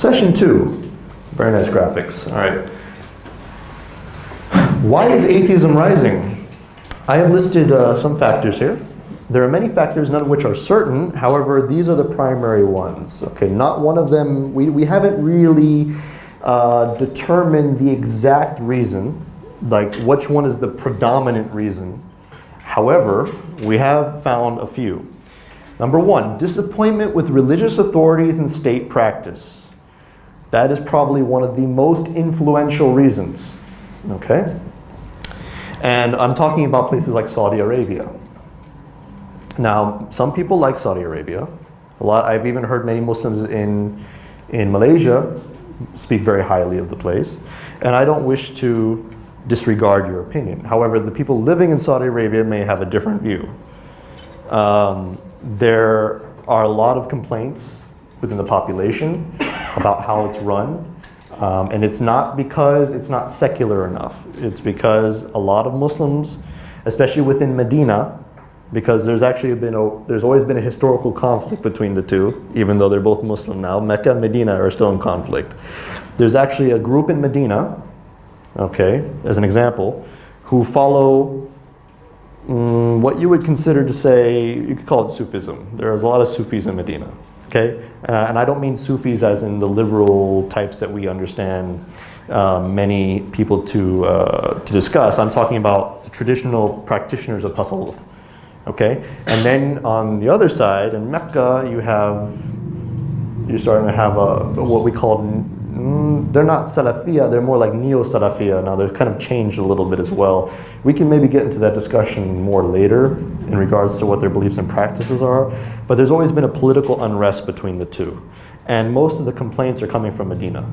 Session 2. Very nice graphics. All right. Why is atheism rising? I have listed some factors here. There are many factors, none of which are certain. However, these are the primary ones. Okay, not one of them, we haven't really determined the exact reason, like which one is the predominant reason. However, we have found a few. Number one, disappointment with religious authorities and state practice. That is probably one of the most influential reasons. Okay? And I'm talking about places like Saudi Arabia. Now, some people like Saudi Arabia. I've even heard many Muslims in Malaysia speak very highly of the place. And I don't wish to disregard your opinion. However, the people living in Saudi Arabia may have a different view. There are a lot of complaints within the population about how it's run. And it's not because it's not secular enough. It's because a lot of Muslims, especially within Medina, because there's always been a historical conflict between the two, even though they're both Muslim now. Mecca and Medina are still in conflict. There's actually a group in Medina, okay, as an example, who follow what you would consider to say, you could call it Sufism. There's a lot of Sufis in Medina, okay? And I don't mean Sufis as in the liberal types that we understand many people to discuss. I'm talking about the traditional practitioners of tasawwuf. Okay, and then on the other side, in Mecca, you're starting to have what we call, they're not Salafiyah, they're more like Neo-Salafiyah. Now they've kind of changed a little bit as well. We can maybe get into that discussion more later in regards to what their beliefs and practices are, but there's always been a political unrest between the two. And most of the complaints are coming from Medina.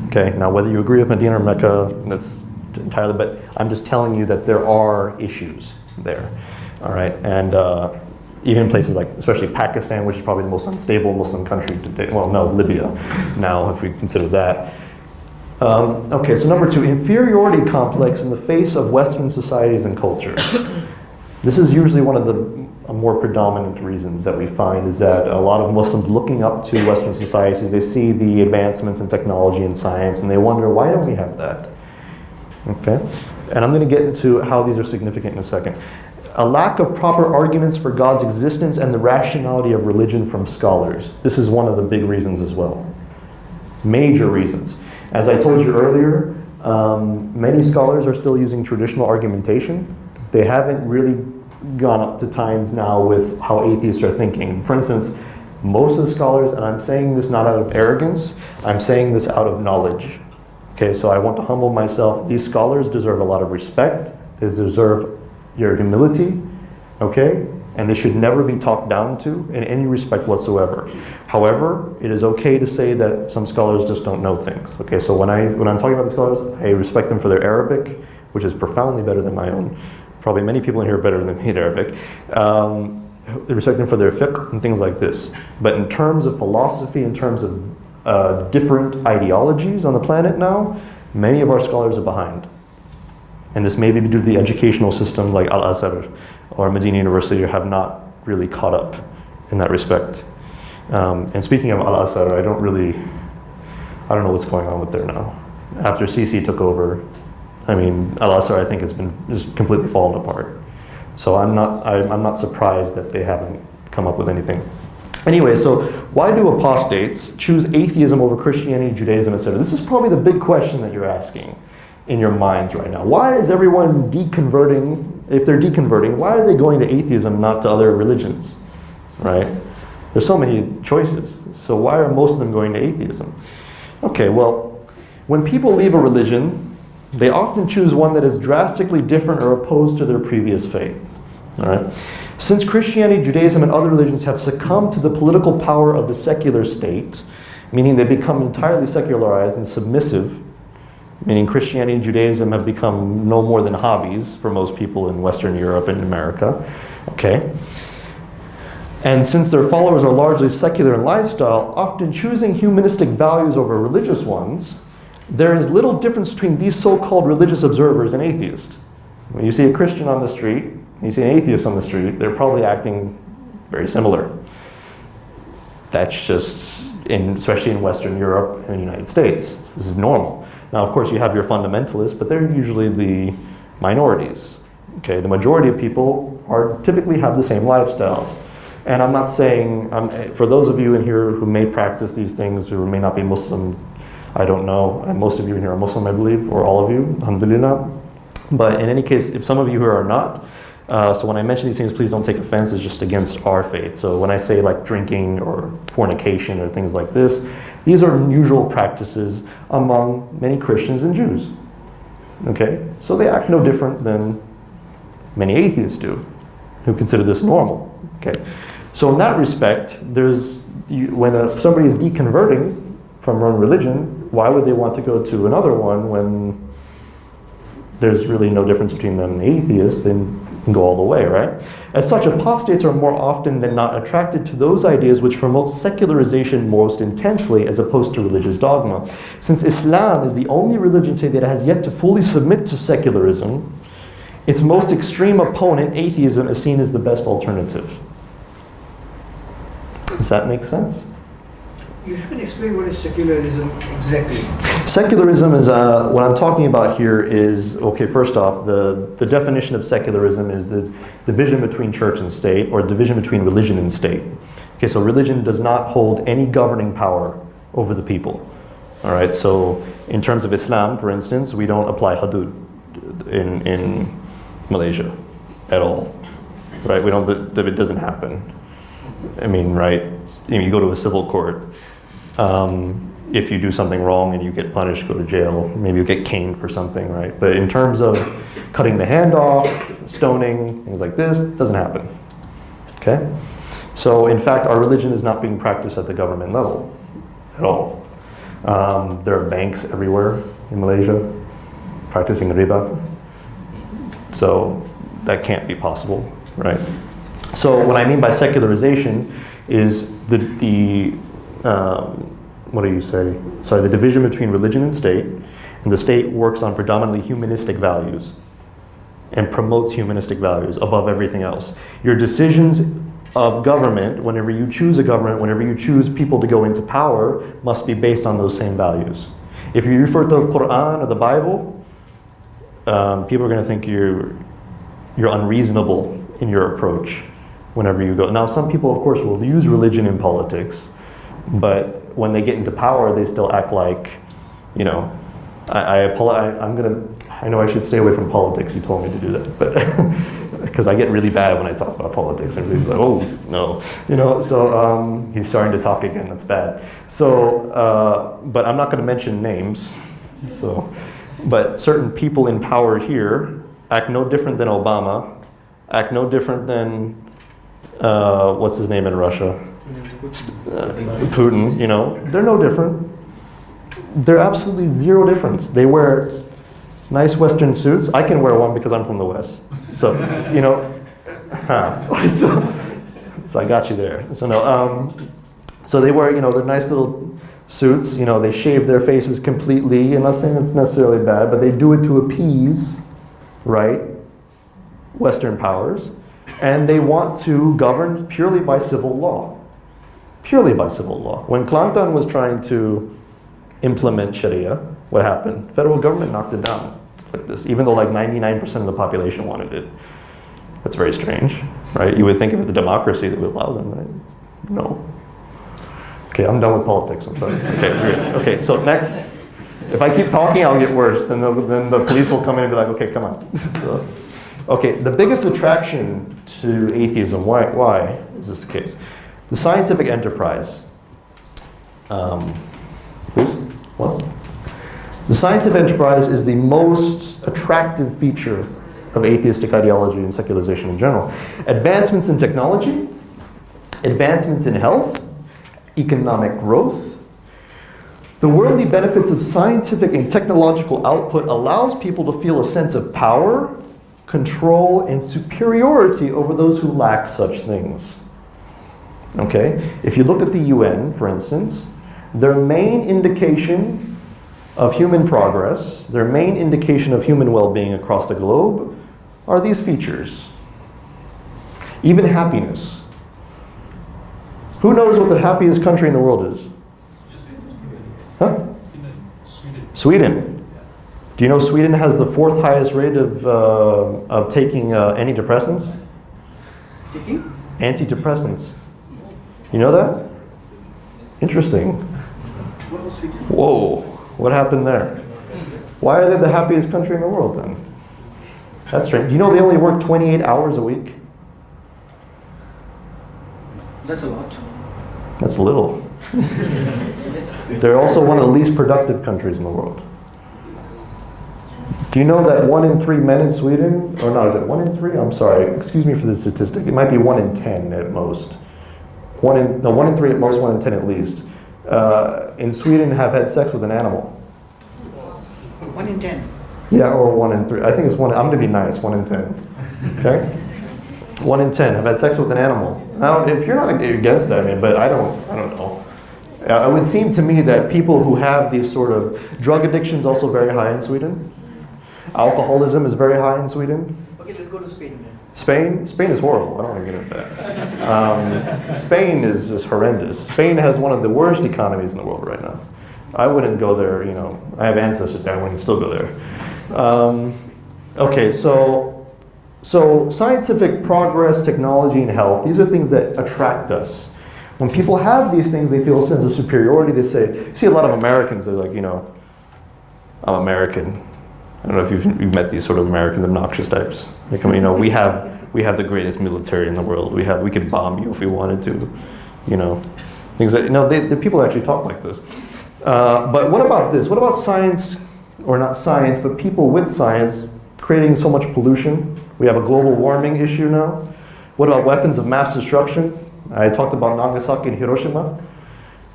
Okay, now whether you agree with Medina or Mecca, that's entirely, but I'm just telling you that there are issues there. All right, and even places like, especially Pakistan, which is probably the most unstable Muslim country today. Well, no, Libya now, if we consider that. Okay, so number two, inferiority complex in the face of Western societies and cultures. This is usually one of the more predominant reasons that we find, is that a lot of Muslims looking up to Western societies, they see the advancements in technology and science, and they wonder, why don't we have that? Okay, and I'm going to get into how these are significant in a second. A lack of proper arguments for God's existence and the rationality of religion from scholars. This is one of the big reasons as well. Major reasons. As I told you earlier, many scholars are still using traditional argumentation. They haven't really gone up to times now with how atheists are thinking. For instance, most of the scholars, and I'm saying this not out of arrogance, I'm saying this out of knowledge. Okay, so I want to humble myself. These scholars deserve a lot of respect. They deserve your humility, okay? And they should never be talked down to in any respect whatsoever. However, it is okay to say that some scholars just don't know things. Okay, so when I'm talking about the scholars, I respect them for their Arabic, which is profoundly better than my own. Probably many people in here are better than me in Arabic. I respect them for their fiqh and things like this. But in terms of philosophy, in terms of different ideologies on the planet now, many of our scholars are behind. And this may be due to the educational system like Al-Azhar or Medina University have not really caught up in that respect. And speaking of Al-Azhar, I don't know what's going on with there now. After Sisi took over, I mean, Al-Azhar I think has been just completely fallen apart. So I'm not surprised that they haven't come up with anything. Anyway, so why do apostates choose atheism over Christianity, Judaism, etc.? This is probably the big question that you're asking in your minds right now. Why is everyone deconverting? If they're deconverting, why are they going to atheism, not to other religions, right? There's so many choices. So why are most of them going to atheism? Okay, well, when people leave a religion, they often choose one that is drastically different or opposed to their previous faith, all right? Since Christianity, Judaism, and other religions have succumbed to the political power of the secular state, meaning they become entirely secularized and submissive, meaning Christianity and Judaism have become no more than hobbies for most people in Western Europe and America, okay? And since their followers are largely secular in lifestyle, often choosing humanistic values over religious ones, there is little difference between these so-called religious observers and atheists. When you see a Christian on the street, you see an atheist on the street, they're probably acting very similar. That's just especially in Western Europe and the United States. This is normal. Now, of course, you have your fundamentalists, but they're usually the minorities. Okay, the majority of people typically have the same lifestyles. And I'm not saying, for those of you in here who may practice these things or may not be Muslim, I don't know. Most of you in here are Muslim, I believe, or all of you, alhamdulillah. But in any case, if some of you who are not, so when I mention these things, please don't take offense. It's just against our faith. So when I say like drinking or fornication or things like this, these are usual practices among many Christians and Jews. Okay? So they act no different than many atheists do, who consider this normal. Okay? So in that respect, when somebody is deconverting from one religion, why would they want to go to another one when there's really no difference between them and the atheists? They can go all the way, right? As such, apostates are more often than not attracted to those ideas which promote secularization most intensely as opposed to religious dogma. Since Islam is the only religion today that has yet to fully submit to secularism, its most extreme opponent, atheism, is seen as the best alternative. Does that make sense? You haven't explained what is secularism exactly. Secularism is, what I'm talking about here is, okay, first off, the definition of secularism is the division between church and state, or division between religion and state. Okay, so religion does not hold any governing power over the people. All right, so in terms of Islam, for instance, we don't apply hudud in Malaysia at all. Right, it doesn't happen. I mean, right, you go to a civil court. If you do something wrong and you get punished, go to jail. Maybe you get caned for something, right? But in terms of cutting the hand off, stoning, things like this, it doesn't happen. Okay? So in fact, our religion is not being practiced at the government level at all. There are banks everywhere in Malaysia practicing riba. So that can't be possible, right? So what I mean by secularization is the division between religion and state, and the state works on predominantly humanistic values and promotes humanistic values above everything else. Your decisions of government, whenever you choose a government, whenever you choose people to go into power, must be based on those same values. If you refer to the Quran or the Bible, people are going to think you're unreasonable in your approach whenever you go. Now, some people, of course, will use religion in politics, but when they get into power, they still act like, you know, I know I should stay away from politics. You told me to do that, but because I get really bad when I talk about politics. Everybody's like, oh, no. You know, so he's starting to talk again. That's bad. So, but I'm not going to mention names. So, but certain people in power here act no different than Obama, act no different than, what's his name in Russia? Putin, you know, they're no different. They're absolutely zero difference. They wear nice Western suits. I can wear one because I'm from the West. So, you know, so I got you there. So no, so they wear, you know, their nice little suits. You know, they shave their faces completely. I'm not saying it's necessarily bad, but they do it to appease, right, Western powers. And they want to govern purely by civil law. Purely by civil law. When Kelantan was trying to implement Sharia, what happened? Federal government knocked it down like this, even though like 99% of the population wanted it. That's very strange, right? You would think if it's a democracy, they would allow them, right? No. Okay, I'm done with politics, I'm sorry. Okay, great. Okay, so next. If I keep talking, I'll get worse. Then the police will come in and be like, okay, come on. So, okay, the biggest attraction to atheism, why is this the case? The scientific enterprise. Please? What? The scientific enterprise is the most attractive feature of atheistic ideology and secularization in general. Advancements in technology, advancements in health, economic growth. The worldly benefits of scientific and technological output allows people to feel a sense of power, control, and superiority over those who lack such things. Okay? If you look at the UN, for instance, their main indication of human progress, their main indication of human well-being across the globe are these features. Even happiness. Who knows what the happiest country in the world is? Sweden. Do you know Sweden has the 4th highest rate of taking antidepressants? Taking? Antidepressants. You know that? Interesting. What was Sweden? Whoa, what happened there? Why are they the happiest country in the world then? That's strange. Do you know they only work 28 hours a week? That's a lot. That's little. They're also one of the least productive countries in the world. Do you know that 1 in 3 men in Sweden, or no, is it 1 in 3? I'm sorry, excuse me for the statistic. It might be 1 in 10 at most. 1 in 3 at most, 1 in 10 at least. In Sweden have had sex with an animal. 1 in 10. Yeah, or 1 in 3. I think it's 1, I'm gonna be nice, 1 in 10. Okay? 1 in 10 have had sex with an animal. Now, if you're not against that, I mean, but I don't know. It would seem to me that people who have these sort of drug addictions also very high in Sweden. Alcoholism is very high in Sweden. Okay, let's go to Spain then. Spain is horrible. I don't want to get into that. Spain is just horrendous. Spain has one of the worst economies in the world right now. I wouldn't go there, you know. I have ancestors there. I wouldn't still go there. Okay, so scientific progress, technology, and health, these are things that attract us. When people have these things, they feel a sense of superiority. They say, you see a lot of Americans, they're like, you know, I'm American. I don't know if you've met these sort of Americans, obnoxious types. They come, you know, we have the greatest military in the world. We could bomb you if we wanted to, you know, things that, you know, the people actually talk like this. But what about this? What about science, or not science, but people with science creating so much pollution? We have a global warming issue now. What about weapons of mass destruction? I talked about Nagasaki and Hiroshima.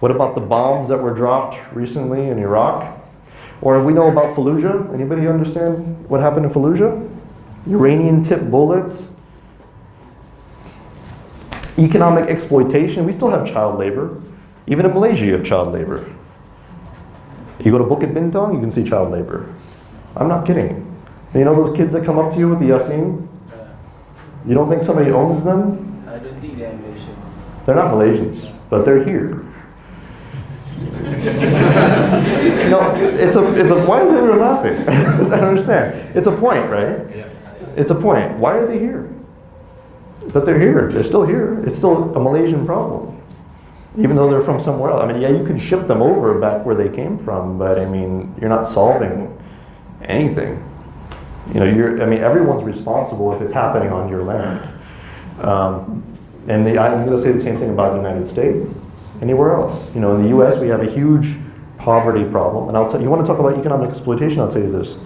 What about the bombs that were dropped recently in Iraq? Or if we know about Fallujah, anybody understand what happened in Fallujah? Uranium-tipped bullets. Economic exploitation. We still have child labor. Even in Malaysia you have child labor. You go to Bukit Bintang, you can see child labor. I'm not kidding. You know those kids that come up to you with the Yasin? You don't think somebody owns them? I don't think they are Malaysians. They're not Malaysians, but they're here. No, it's a. Why is everyone laughing? I don't understand. It's a point, right? It's a point. Why are they here? But they're here. They're still here. It's still a Malaysian problem, even though they're from somewhere else. I mean, yeah, you can ship them over back where they came from, but I mean, you're not solving anything. You know, everyone's responsible if it's happening on your land. I'm going to say the same thing about the United States. Anywhere else. You know, in the U.S. we have a huge poverty problem. And you want to talk about economic exploitation, I'll tell you this.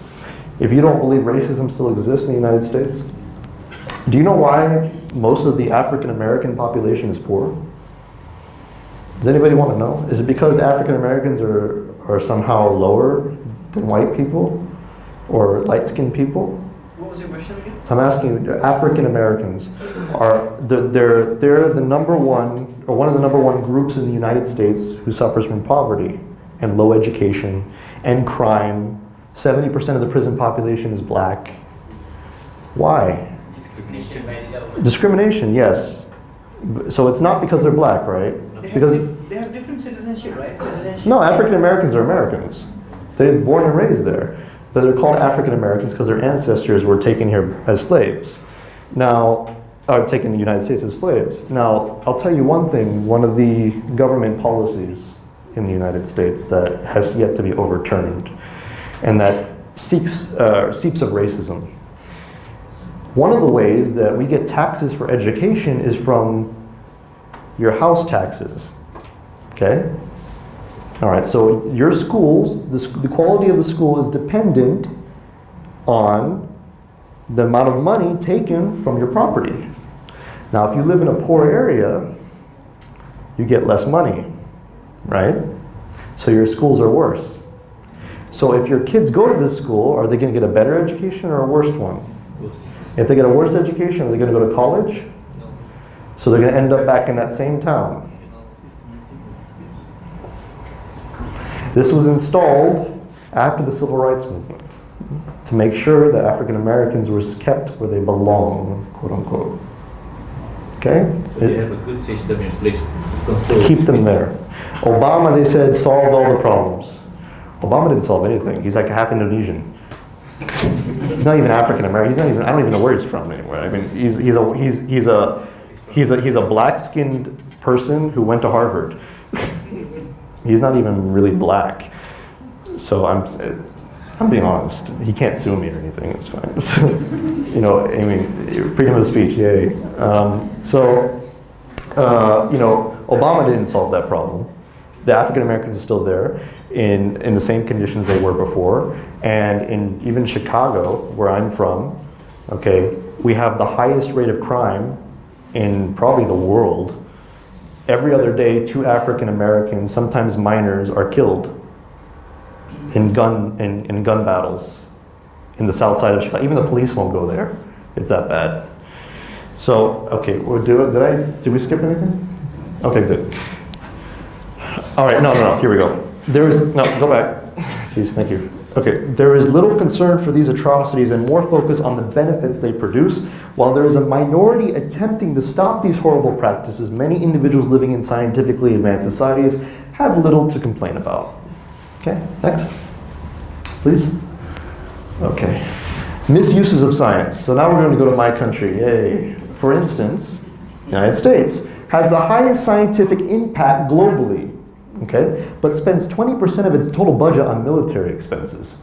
If you don't believe racism still exists in the United States, do you know why most of the African American population is poor? Does anybody want to know? Is it because African Americans are somehow lower than white people or light-skinned people? What was your question again? I'm asking you, African Americans they're the number one, or one of the number one groups in the United States who suffers from poverty and low education and crime. 70% of the prison population is black. Why? Discrimination by the government. Discrimination, yes. So it's not because they're black, right? It's because They have different citizenship, right? Citizenship. no, African Americans are Americans. They're born and raised there. But they're called African Americans because their ancestors were taken here as slaves. Now, taken in the United States as slaves. Now, I'll tell you one thing, one of the government policies in the United States that has yet to be overturned, and that seeps of racism. One of the ways that we get taxes for education is from your house taxes, okay? All right, so your schools, the quality of the school is dependent on the amount of money taken from your property. Now, if you live in a poor area, you get less money, right? So your schools are worse. So if your kids go to this school, are they going to get a better education or a worse one? If they get a worse education, are they going to go to college? So they're going to end up back in that same town. This was installed after the Civil Rights Movement to make sure that African Americans were kept where they belong, quote unquote. Okay? They have a good system in place to control. Keep them there. Obama, they said, solved all the problems. Obama didn't solve anything. He's like half Indonesian. He's not even African American. He's not even. I don't even know where he's from anywhere. I mean, he's a black-skinned person who went to Harvard. He's not even really black. So I'm being honest. He can't sue me or anything. It's fine. So, you know, I mean, freedom of speech, yay. You know, Obama didn't solve that problem. The African Americans are still there in the same conditions they were before. And in even Chicago, where I'm from, okay, we have the highest rate of crime in probably the world. Every other day, 2 African Americans, sometimes minors, are killed in gun battles in the south side of Chicago. Even the police won't go there. It's that bad. So, okay, did we skip anything? Okay, good. All right, no, here we go. Go back. Please, thank you. Okay, there is little concern for these atrocities and more focus on the benefits they produce. While there is a minority attempting to stop these horrible practices, many individuals living in scientifically advanced societies have little to complain about. Okay, next. Please. Okay. Misuses of science. So now we're going to go to my country. Yay. For instance, the United States has the highest scientific impact globally, okay, but spends 20% of its total budget on military expenses.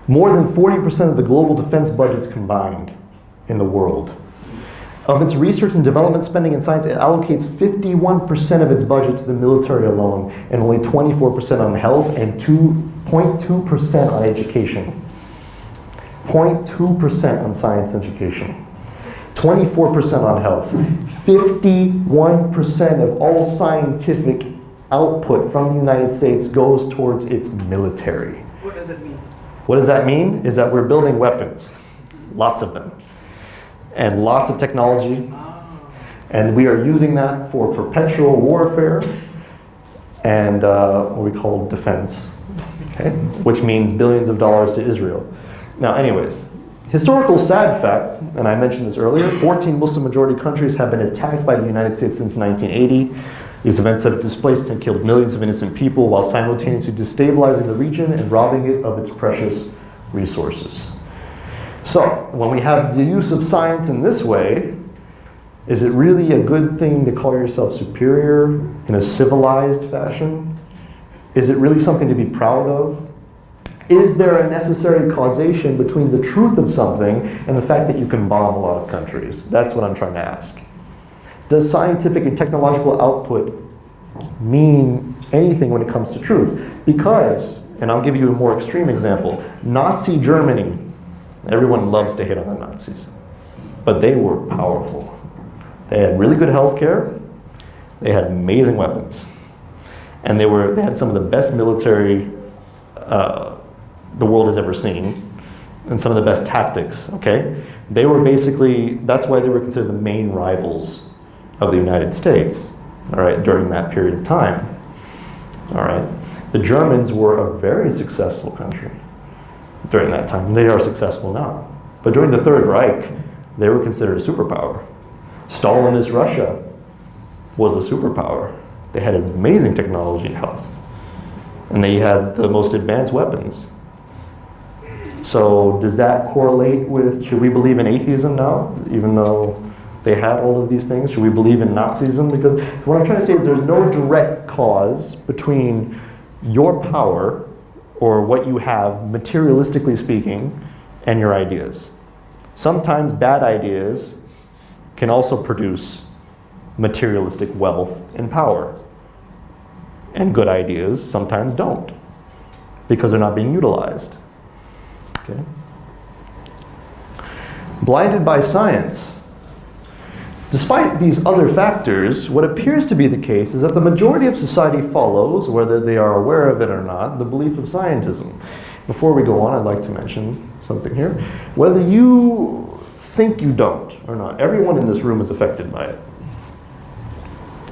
More than 40% of the global defense budgets combined in the world. Of its research and development spending in science, it allocates 51% of its budget to the military alone, and only 24% on health and 0.2% on education. 0.2% on science and education. 24% on health. 51% of all scientific output from the United States goes towards its military. What does that mean? What does that mean? Is that we're building weapons. Lots of them. And lots of technology. And we are using that for perpetual warfare and what we call defense. Okay? Which means billions of dollars to Israel. Now, anyways, historical sad fact, and I mentioned this earlier, 14 Muslim majority countries have been attacked by the United States since 1980. These events have displaced and killed millions of innocent people while simultaneously destabilizing the region and robbing it of its precious resources. So, when we have the use of science in this way, is it really a good thing to call yourself superior in a civilized fashion? Is it really something to be proud of? Is there a necessary causation between the truth of something and the fact that you can bomb a lot of countries? That's what I'm trying to ask. Does scientific and technological output mean anything when it comes to truth? Because, and I'll give you a more extreme example, Nazi Germany, everyone loves to hate on the Nazis, but they were powerful. They had really good health care, they had amazing weapons, and they had some of the best military the world has ever seen, and some of the best tactics, okay? They were basically, that's why they were considered the main rivals of the United States, all right, during that period of time, all right? The Germans were a very successful country during that time. They are successful now. But during the Third Reich, they were considered a superpower. Stalinist Russia was a superpower. They had amazing technology and health. And they had the most advanced weapons. So does that correlate with, should we believe in atheism now, even though they had all of these things? Should we believe in Nazism? Because what I'm trying to say is there's no direct cause between your power or what you have, materialistically speaking, and your ideas. Sometimes bad ideas can also produce materialistic wealth and power. And good ideas sometimes don't, because they're not being utilized. Okay. Blinded by science. Despite these other factors, what appears to be the case is that the majority of society follows, whether they are aware of it or not, the belief of scientism. Before we go on, I'd like to mention something here. Whether you think you don't or not, everyone in this room is affected by it.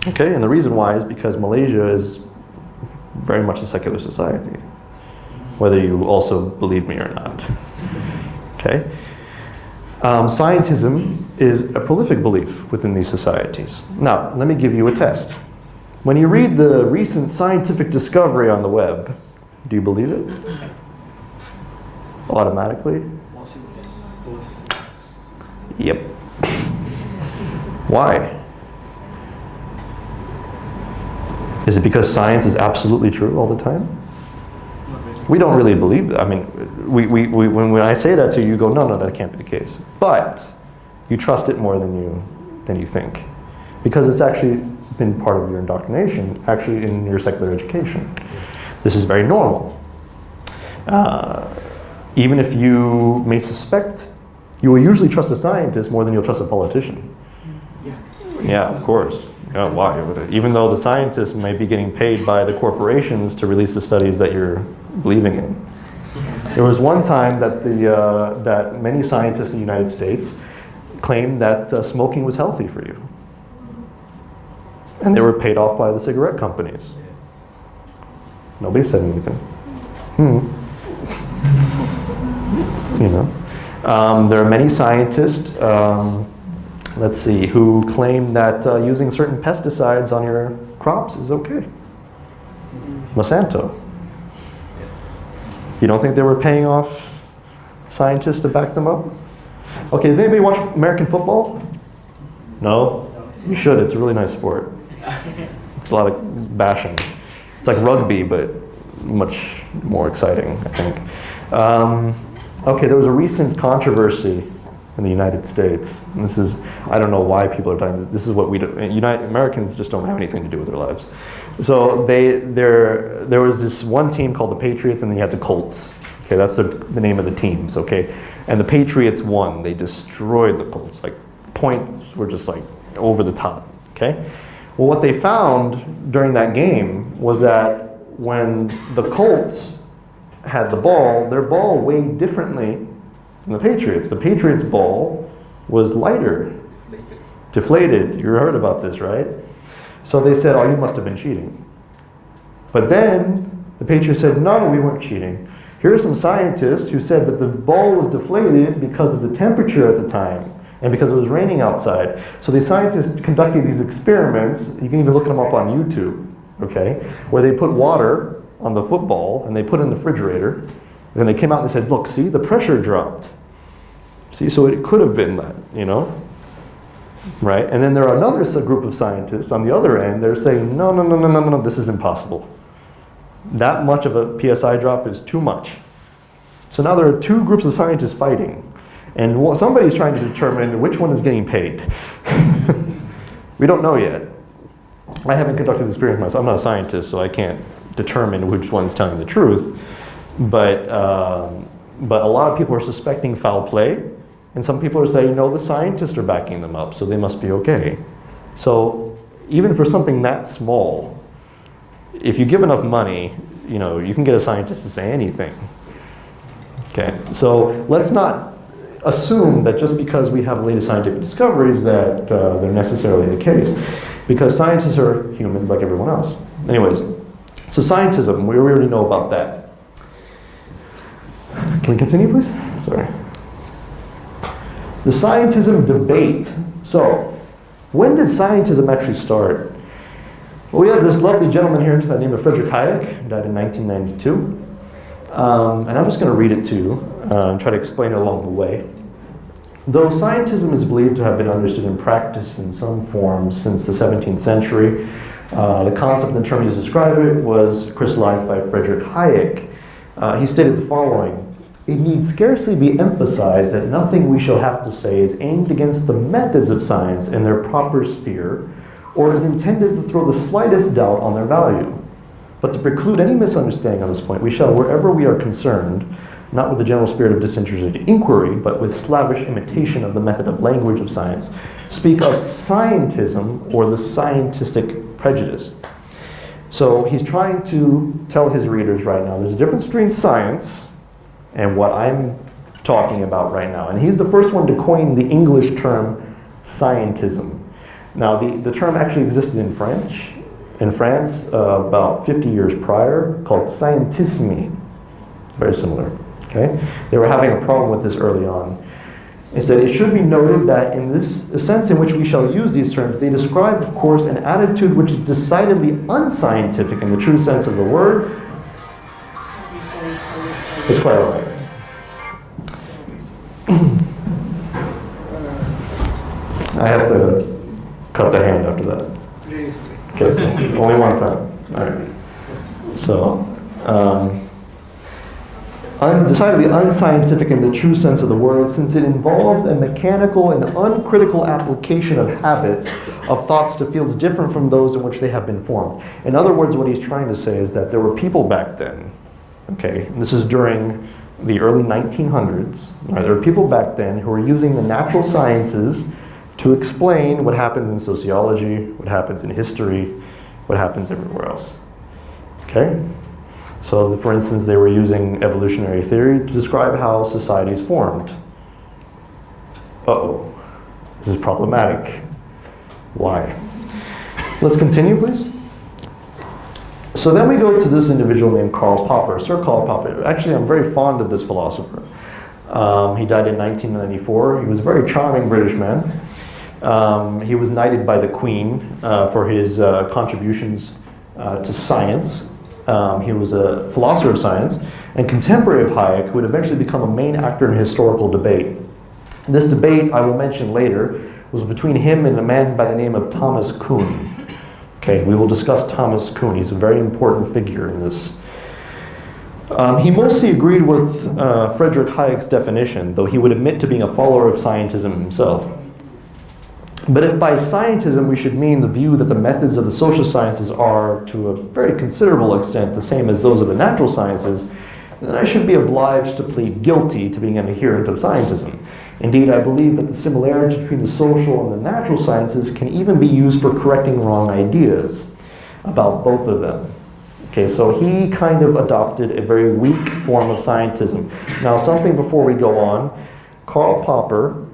Okay, and the reason why is because Malaysia is very much a secular society, whether you also believe me or not. Okay? Scientism is a prolific belief within these societies. Now, let me give you a test. When you read the recent scientific discovery on the web, Do you believe it? Automatically? Yep. Why? Is it because science is absolutely true all the time? We don't really believe that. I mean, when I say that to you, you go, no, that can't be the case. But you trust it more than you think. Because it's actually been part of your indoctrination, actually in your secular education. This is very normal. Even if you may suspect, you will usually trust a scientist more than you'll trust a politician. Yeah, of course. Yeah, why? Even though the scientists may be getting paid by the corporations to release the studies that you're believing in. There was one time that that many scientists in the United States claimed that smoking was healthy for you. And they were paid off by the cigarette companies. Nobody said anything. You know, there are many scientists, let's see, who claim that using certain pesticides on your crops is okay. Monsanto. You don't think they were paying off scientists to back them up? Okay, does anybody watch American football? No? You should, it's a really nice sport. It's a lot of bashing. It's like rugby, but much more exciting, I think. Okay, there was a recent controversy in the United States. And this is, I don't know why people are talking, this is what we do. Americans just don't have anything to do with their lives. So there was this one team called the Patriots, and then you had the Colts. Okay, that's the name of the teams, okay? And the Patriots won. They destroyed the Colts. Like, points were just like over the top, okay? Well, what they found during that game was that when the Colts had the ball, their ball weighed differently than the Patriots. The Patriots' ball was lighter, deflated. You heard about this, right? So they said, oh, you must have been cheating. But then the Patriots said, no, we weren't cheating. Here are some scientists who said that the ball was deflated because of the temperature at the time and because it was raining outside. So these scientists conducted these experiments. You can even look them up on YouTube, okay, where they put water on the football and they put it in the refrigerator. And they came out and they said, look, see, the pressure dropped. See, so it could have been that, you know? Right? And then there are another group of scientists on the other end. They're saying, no, this is impossible. That much of a PSI drop is too much. So now there are two groups of scientists fighting. And somebody's trying to determine which one is getting paid. We don't know yet. I haven't conducted the experiment myself. I'm not a scientist, so I can't determine which one's telling the truth. But a lot of people are suspecting foul play. And some people are saying, no, the scientists are backing them up, so they must be okay. So even for something that small, if you give enough money, you know, you can get a scientist to say anything. Okay, so let's not assume that just because we have latest scientific discoveries that they're necessarily the case, because scientists are humans like everyone else. Anyways, so scientism, we already know about that. Can we continue, please? Sorry. The scientism debate. So, when did scientism actually start? Well, we have this lovely gentleman here by the name of Friedrich Hayek, who died in 1992. And I'm just going to read it to you and try to explain it along the way. Though scientism is believed to have been understood in practice in some form since the 17th century, the concept and the term used to describe it was crystallized by Friedrich Hayek. He stated the following: it need scarcely be emphasized that nothing we shall have to say is aimed against the methods of science in their proper sphere, or is intended to throw the slightest doubt on their value. But to preclude any misunderstanding on this point, we shall, wherever we are concerned, not with the general spirit of disinterested inquiry, but with slavish imitation of the method of language of science, speak of scientism or the scientistic prejudice. So he's trying to tell his readers right now, there's a difference between science and what I'm talking about right now. And he's the first one to coin the English term scientism. Now, the term actually existed in France about 50 years prior, called scientisme. Very similar, okay? They were having a problem with this early on. It said, it should be noted that in this sense in which we shall use these terms, they describe, of course, an attitude which is decidedly unscientific in the true sense of the word. It's quite all right. I have to cut the hand after that. Really sorry. Okay, so only one time. All right. So, decidedly unscientific in the true sense of the word, since it involves a mechanical and uncritical application of habits of thoughts to fields different from those in which they have been formed. In other words, what he's trying to say is that there were people back then, okay, and this is during the early 1900s, right, there were people back then who were using the natural sciences to explain what happens in sociology, what happens in history, what happens everywhere else. Okay? So, for instance, they were using evolutionary theory to describe how societies formed. Uh-oh. This is problematic. Why? Let's continue, please. So then we go to this individual named Karl Popper, Sir Karl Popper. Actually, I'm very fond of this philosopher. He died in 1994. He was a very charming British man. He was knighted by the Queen for his contributions to science. He was a philosopher of science and contemporary of Hayek, who would eventually become a main actor in historical debate. This debate, I will mention later, was between him and a man by the name of Thomas Kuhn. Okay, we will discuss Thomas Kuhn. He's a very important figure in this. He mostly agreed with Friedrich Hayek's definition, though he would admit to being a follower of scientism himself. But if by scientism we should mean the view that the methods of the social sciences are, to a very considerable extent, the same as those of the natural sciences, then I should be obliged to plead guilty to being an adherent of scientism. Indeed, I believe that the similarity between the social and the natural sciences can even be used for correcting wrong ideas about both of them. Okay, so he kind of adopted a very weak form of scientism. Now, something before we go on, Karl Popper,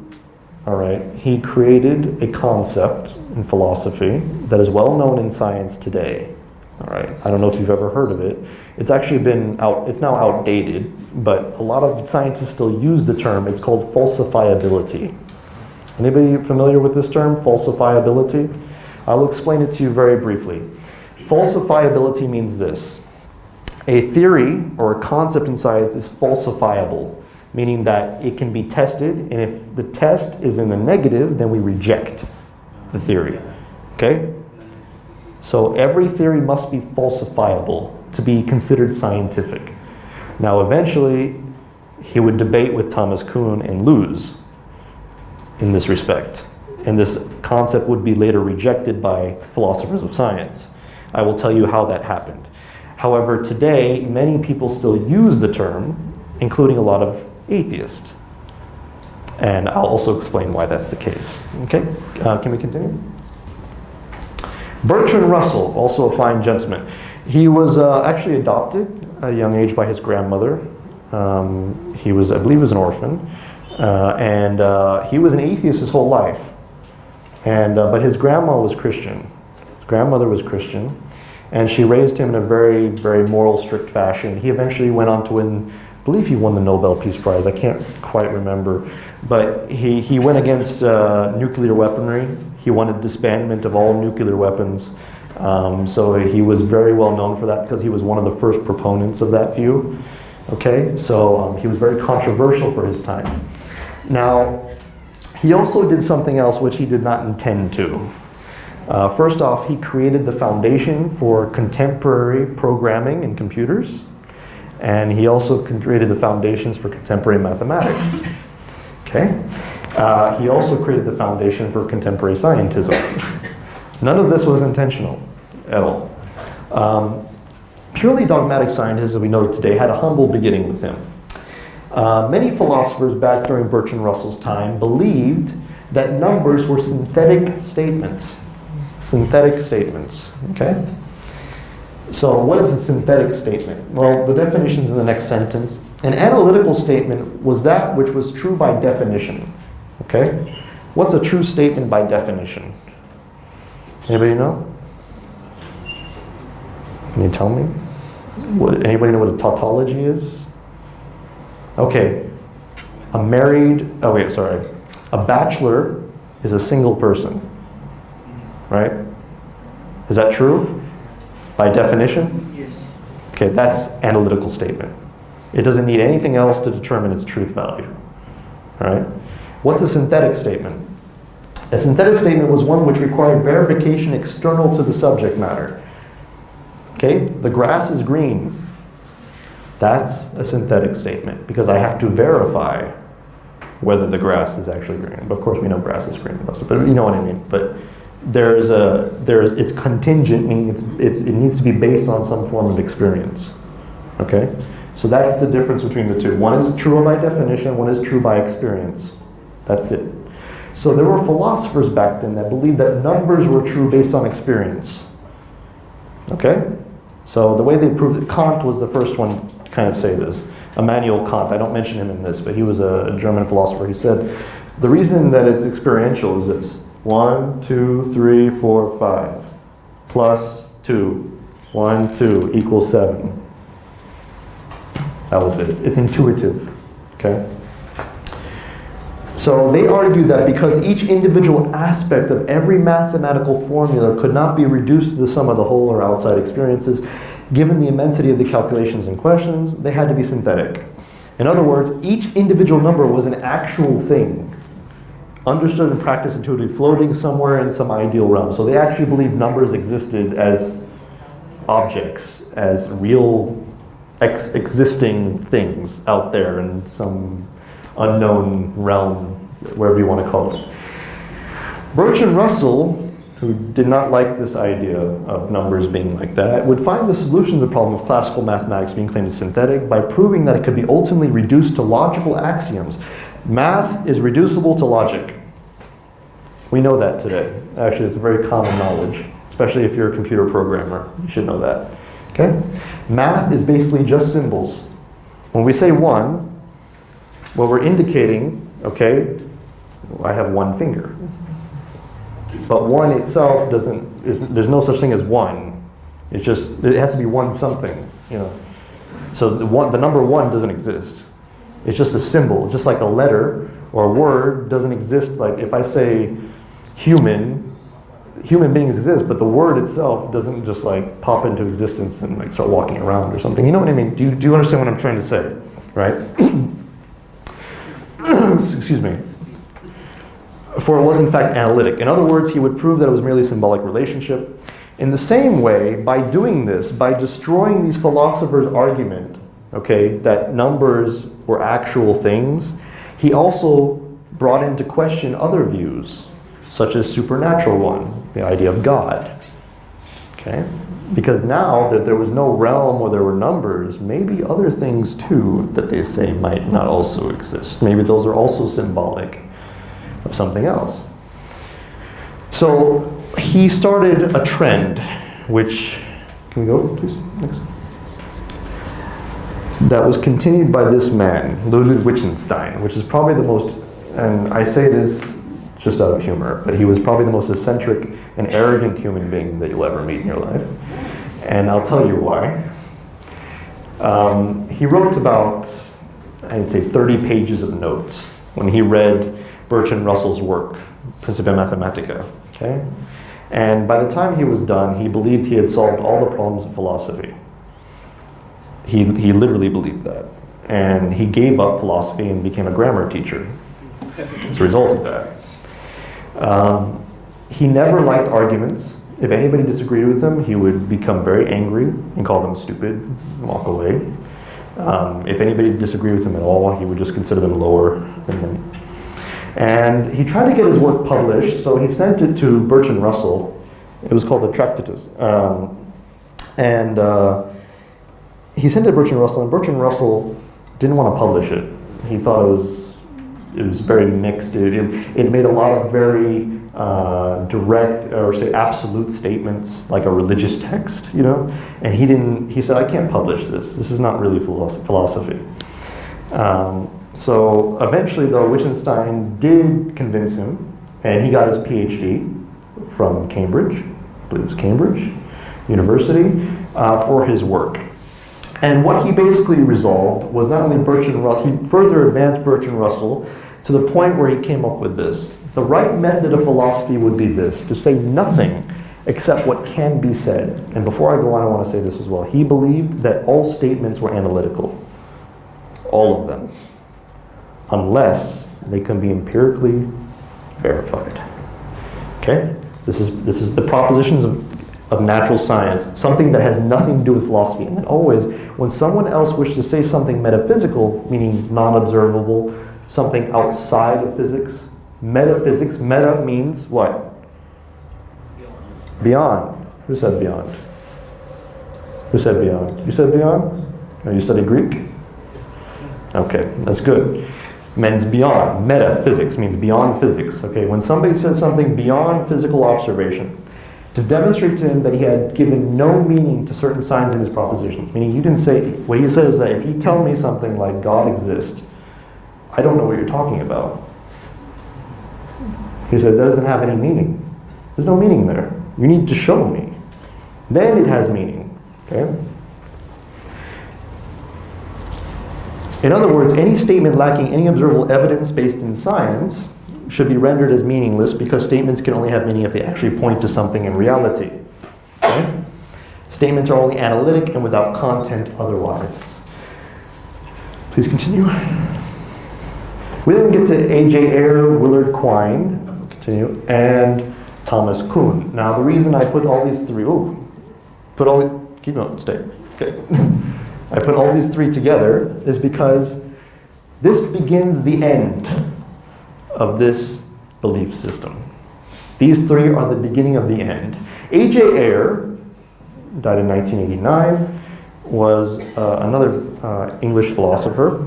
all right, he created a concept in philosophy that is well known in science today. All right, I don't know if you've ever heard of it. It's actually it's now outdated, but a lot of scientists still use the term. It's called falsifiability. Anybody familiar with this term, falsifiability? I'll explain it to you very briefly. Falsifiability means this. A theory or a concept in science is falsifiable, meaning that it can be tested, and if the test is in the negative, then we reject the theory. Okay? So every theory must be falsifiable to be considered scientific. Now, eventually, he would debate with Thomas Kuhn and lose in this respect. And this concept would be later rejected by philosophers of science. I will tell you how that happened. However, today, many people still use the term, including a lot of atheists. And I'll also explain why that's the case. Okay, can we continue? Bertrand Russell, also a fine gentleman. He was actually adopted at a young age by his grandmother. He was, I believe, he was an orphan. And he was an atheist his whole life. But his grandma was Christian. His grandmother was Christian. And she raised him in a very, very moral, strict fashion. He eventually went on to win, I believe he won the Nobel Peace Prize. I can't quite remember. But he went against nuclear weaponry. He wanted disbandment of all nuclear weapons. So he was very well known for that because he was one of the first proponents of that view. Okay, so he was very controversial for his time. Now, he also did something else which he did not intend to. First off, he created the foundation for contemporary programming in computers. And he also created the foundations for contemporary mathematics. Okay? He also created the foundation for contemporary scientism. None of this was intentional at all. Purely dogmatic scientists, as we know today, had a humble beginning with him. Many philosophers back during Bertrand Russell's time believed that numbers were synthetic statements. Synthetic statements, okay? So what is a synthetic statement? Well, the definition's in the next sentence. An analytical statement was that which was true by definition. Okay? What's a true statement by definition? Anybody know? Can you tell me? Anybody know what a tautology is? Okay. A bachelor is a single person. Right? Is that true? By definition? Yes. Okay, that's analytical statement. It doesn't need anything else to determine its truth value. All right? What's a synthetic statement? A synthetic statement was one which required verification external to the subject matter. Okay? The grass is green. That's a synthetic statement because I have to verify whether the grass is actually green. But of course, we know grass is green, but you know what I mean. But it's contingent, meaning it needs to be based on some form of experience. Okay? So that's the difference between the two. One is true by definition, one is true by experience. That's it. So there were philosophers back then that believed that numbers were true based on experience. Okay? So the way they proved it, Kant was the first one to kind of say this. Immanuel Kant, I don't mention him in this, but he was a German philosopher. He said, the reason that it's experiential is this. 1, 2, 3, 4, 5. Plus 2. 1, 2 equals 7. That was it. It's intuitive. Okay? So they argued that because each individual aspect of every mathematical formula could not be reduced to the sum of the whole or outside experiences, given the immensity of the calculations and questions, they had to be synthetic. In other words, each individual number was an actual thing, understood and practiced intuitively, floating somewhere in some ideal realm. So they actually believed numbers existed as objects, as real existing things out there in some unknown realm, wherever you want to call it. Bertrand Russell, who did not like this idea of numbers being like that, would find the solution to the problem of classical mathematics being claimed as synthetic by proving that it could be ultimately reduced to logical axioms. Math is reducible to logic. We know that today. Actually, it's a very common knowledge, especially if you're a computer programmer. You should know that. Okay? Math is basically just symbols. When we say 1, what we're indicating, okay, I have one finger. But 1 itself there's no such thing as 1. It's just, it has to be 1 something, you know. So the number 1 doesn't exist. It's just a symbol, just like a letter or a word doesn't exist. Like if I say human beings exist, but the word itself doesn't just like pop into existence and like start walking around or something. You know what I mean? Do you understand what I'm trying to say, right? Excuse me. For it was in fact analytic. In other words, he would prove that it was merely a symbolic relationship. In the same way, by doing this, by destroying these philosophers' argument, okay, that numbers were actual things, he also brought into question other views, such as supernatural ones, the idea of God. Okay? Because now that there was no realm where there were numbers, maybe other things too that they say might not also exist. Maybe those are also symbolic of something else. So he started a trend, which, can we go please, next? That was continued by this man, Ludwig Wittgenstein, which is probably the most, and I say this just out of humor, but he was probably the most eccentric and arrogant human being that you'll ever meet in your life. And I'll tell you why. He wrote about, I'd say 30 pages of notes when he read Bertrand Russell's work, Principia Mathematica, okay? And by the time he was done, he believed he had solved all the problems of philosophy. He literally believed that. And he gave up philosophy and became a grammar teacher as a result of that. He never liked arguments. If anybody disagreed with him, he would become very angry and call them stupid and walk away. If anybody disagreed with him at all, he would just consider them lower than him. And he tried to get his work published, so he sent it to Bertrand Russell. It was called the Tractatus. He sent it to Bertrand Russell, and Bertrand Russell didn't want to publish it. He thought it was very mixed. It made a lot of very direct, or say absolute statements, like a religious text, you know? And he said, I can't publish this. This is not really philosophy. So eventually, though, Wittgenstein did convince him, and he got his PhD from Cambridge, I believe it was Cambridge University, for his work. And what he basically resolved was not only Bertrand Russell, he further advanced Bertrand Russell to the point where he came up with this. The right method of philosophy would be this, to say nothing except what can be said. And before I go on, I want to say this as well. He believed that all statements were analytical. all of them, unless they can be empirically verified. Okay? This is the propositions of natural science, something that has nothing to do with philosophy. And then always, when someone else wishes to say something metaphysical, meaning non-observable, something outside of physics, metaphysics, meta means what? Beyond. Who said beyond? Who said beyond? You said beyond? Oh, you study Greek? Okay, that's good. Means beyond. Metaphysics means beyond physics. Okay, when somebody said something beyond physical observation, to demonstrate to him that he had given no meaning to certain signs in his propositions, meaning you didn't say, what he said is that if you tell me something like God exists, I don't know what you're talking about. He said, that doesn't have any meaning. There's no meaning there. You need to show me. Then it has meaning. Okay? In other words, any statement lacking any observable evidence based in science should be rendered as meaningless because statements can only have meaning if they actually point to something in reality. Okay? Statements are only analytic and without content otherwise. Please continue. We then get to A.J. Ayer, Willard Quine, continue, and Thomas Kuhn. Now the reason I put all these three, keep going, stay. Okay. I put all these three together is because this begins the end of this belief system. These three are the beginning of the end. A.J. Ayer, died in 1989, was another English philosopher.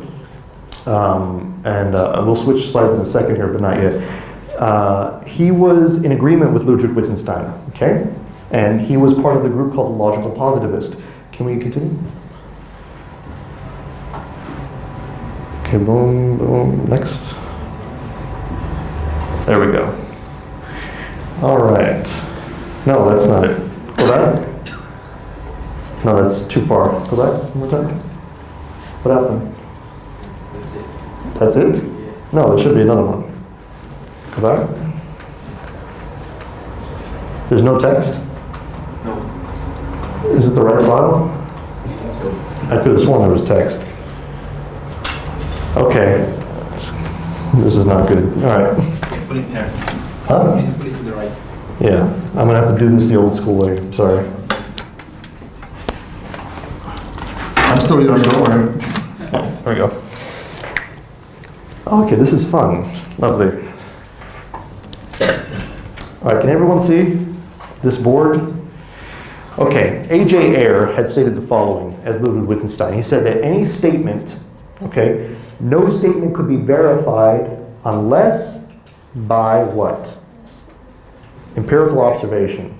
We'll switch slides in a second here, but not yet. He was in agreement with Ludwig Wittgenstein, okay? And he was part of the group called the Logical Positivist. Can we continue? Okay, boom, boom, next. There we go. All right. No, that's not it. Go back. No, that's too far. Go back one more time. What happened? That's it? Yeah. No, there should be another one. Go back. There's no text? No. Is it the right file? I could have sworn there was text. Okay. This is not good. All right. Put it there. Huh? Can you put it to the right? Yeah, I'm gonna have to do this the old school way. Sorry. I'm still young, don't worry. Oh, there we go. Okay, this is fun. Lovely. All right, can everyone see this board? Okay, A.J. Ayer had stated the following as Ludwig Wittgenstein. He said that any statement, okay, no statement could be verified unless by what? Empirical observation.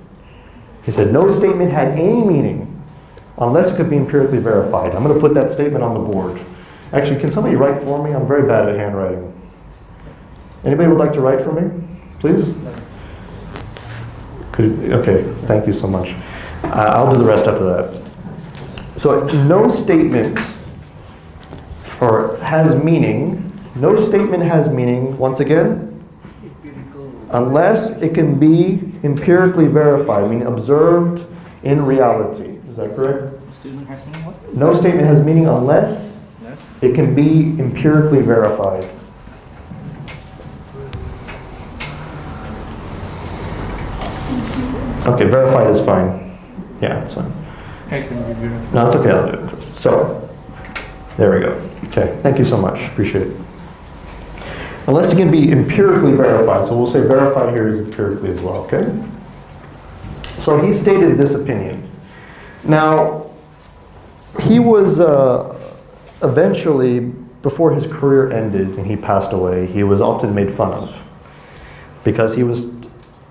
He said no statement had any meaning unless it could be empirically verified. I'm going to put that statement on the board. Actually, can somebody write for me? I'm very bad at handwriting. Anybody would like to write for me? Please? Okay, thank you so much. I'll do the rest after that. So no statement has meaning. No statement has meaning, once again, unless it can be empirically verified, meaning observed in reality. Is that correct? Statement has meaning what? No statement has meaning unless it can be empirically verified. Okay, verified is fine. Yeah, it's fine. No, it's okay, I'll do it first. So, there we go. Okay, thank you so much, appreciate it. Unless it can be empirically verified, so we'll say verified here is empirically as well, okay? So he stated this opinion. Now, he was eventually, before his career ended and he passed away, he was often made fun of because he was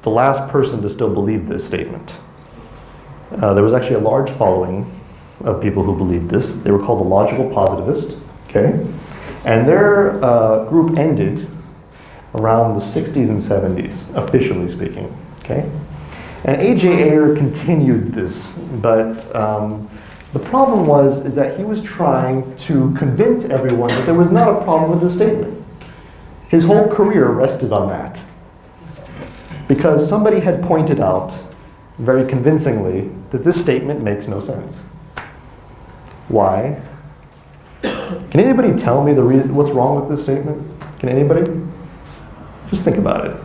the last person to still believe this statement. There was actually a large following of people who believed this. They were called the Logical Positivist, okay? And their group ended around the 60s and 70s, officially speaking, okay? And A.J. Ayer continued this, but the problem is that he was trying to convince everyone that there was not a problem with the statement. His whole career rested on that. Because somebody had pointed out, very convincingly, that this statement makes no sense. Why? Can anybody tell me what's wrong with this statement? Can anybody? Just think about it.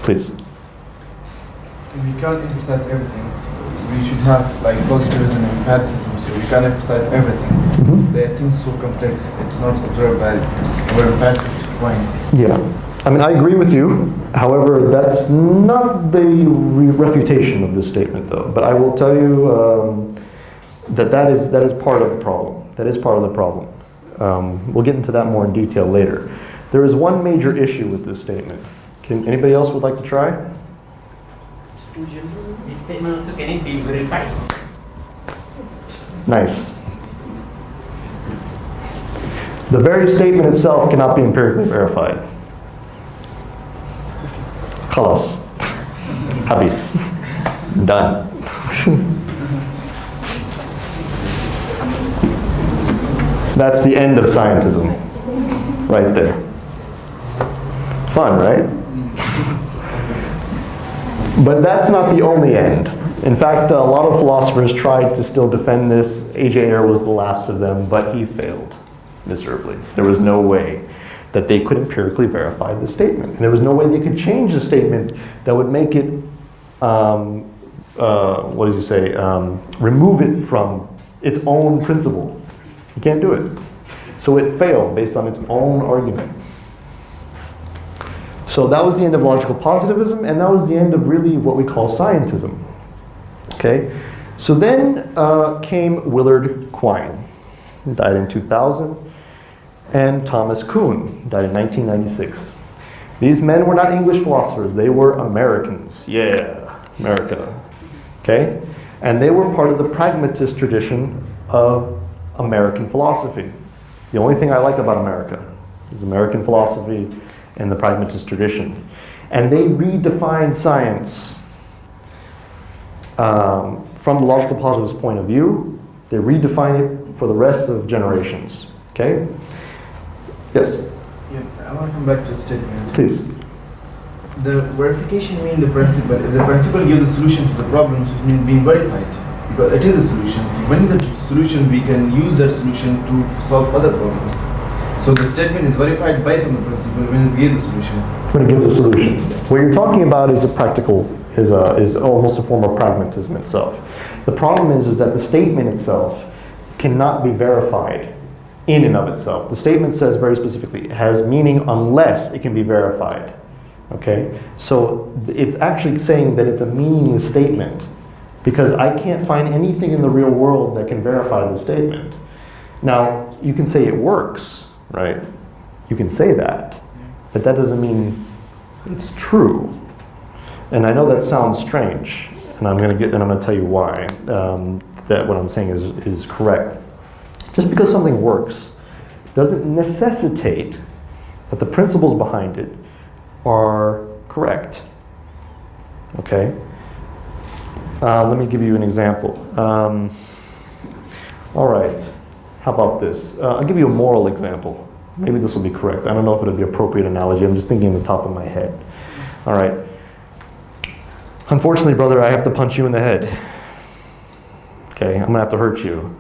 Please. We can't emphasize everything. So we should have like positivism and empiricism. So we can't emphasize everything. Mm-hmm. They are things so complex. It's not observed by our empiricist mind. Yeah. I mean, I agree with you. However, that's not the refutation of this statement, though. But I will tell you that is part of the problem. That is part of the problem. We'll get into that more in detail later. There is one major issue with this statement. Anybody else would like to try? This statement also can it be verified? Nice. The very statement itself cannot be empirically verified. Khalas. Habis. Done. That's the end of scientism. Right there. Fun, right? But that's not the only end. In fact, a lot of philosophers tried to still defend this. A.J. Ayer was the last of them, but he failed miserably. There was no way that they could empirically verify the statement. And there was no way they could change the statement that would make it, remove it from its own principle. You can't do it. So it failed based on its own argument. So that was the end of logical positivism, and that was the end of really what we call scientism. Okay? So then came Willard Quine, who died in 2000, and Thomas Kuhn, died in 1996. These men were not English philosophers, they were Americans. Yeah, America. Okay? And they were part of the pragmatist tradition of American philosophy. The only thing I like about America is American philosophy and the pragmatist tradition. And they redefined science from the logical positivist point of view. They redefine it for the rest of generations. Okay? Yes? Yeah, I want to come back to the statement. Please. The verification means the principle. If the principle gives the solution to the problems, it means being verified. Because it is a solution. So when it's a solution, we can use that solution to solve other problems. So the statement is verified by some principle when it gives the solution. When it gives a solution. What you're talking about is is almost a form of pragmatism itself. The problem is that the statement itself cannot be verified in and of itself. The statement says very specifically, it has meaning unless it can be verified. Okay? So it's actually saying that it's a meaningless statement because I can't find anything in the real world that can verify the statement. Now, you can say it works, right? You can say that, but that doesn't mean it's true. And I know that sounds strange, and I'm going to tell you why that what I'm saying is correct. Just because something works doesn't necessitate that the principles behind it are correct. Okay? Let me give you an example. All right. How about this? I'll give you a moral example. Maybe this will be correct. I don't know if it'll be an appropriate analogy. I'm just thinking on the top of my head. All right. Unfortunately, brother, I have to punch you in the head. Okay, I'm going to have to hurt you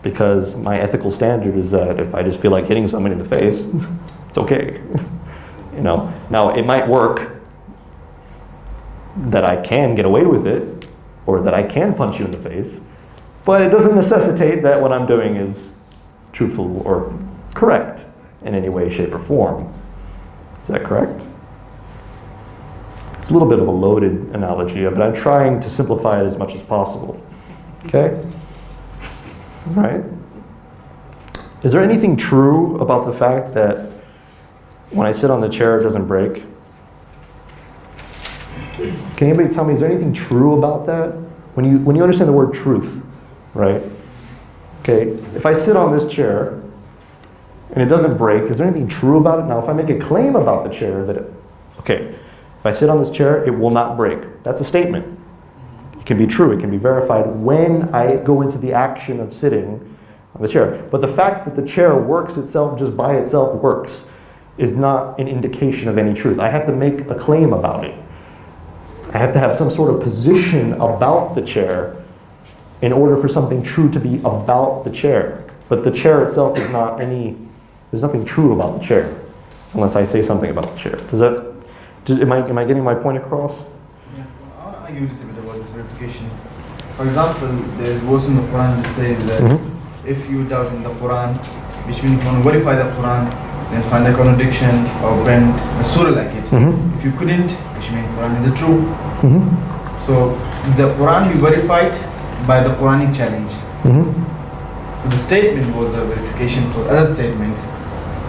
because my ethical standard is that if I just feel like hitting somebody in the face, it's okay. You know, now it might work that I can get away with it or that I can punch you in the face, but it doesn't necessitate that what I'm doing is truthful or correct in any way, shape, or form. Is that correct? It's a little bit of a loaded analogy, but I'm trying to simplify it as much as possible. Okay? All right. Is there anything true about the fact that when I sit on the chair, it doesn't break? Can anybody tell me, is there anything true about that? When you understand the word truth, right? Okay, if I sit on this chair and it doesn't break, is there anything true about it? Now, if I make a claim about the chair that if I sit on this chair, it will not break. That's a statement. It can be true, it can be verified when I go into the action of sitting on the chair. But the fact that the chair works itself, just by itself works, is not an indication of any truth. I have to make a claim about it. I have to have some sort of position about the chair in order for something true to be about the chair. But the chair itself is not any, there's nothing true about the chair, unless I say something about the chair. Am I getting my point across? Yeah, I'll argue a little bit about this verification. For example, there is verse in the Quran that says that if you doubt in the Quran, which means you want to verify the Quran, then find a contradiction or bend a surah like it. If you couldn't, which means Quran is a true. So the Quran be verified by the Quranic challenge. So the statement was a verification for other statements.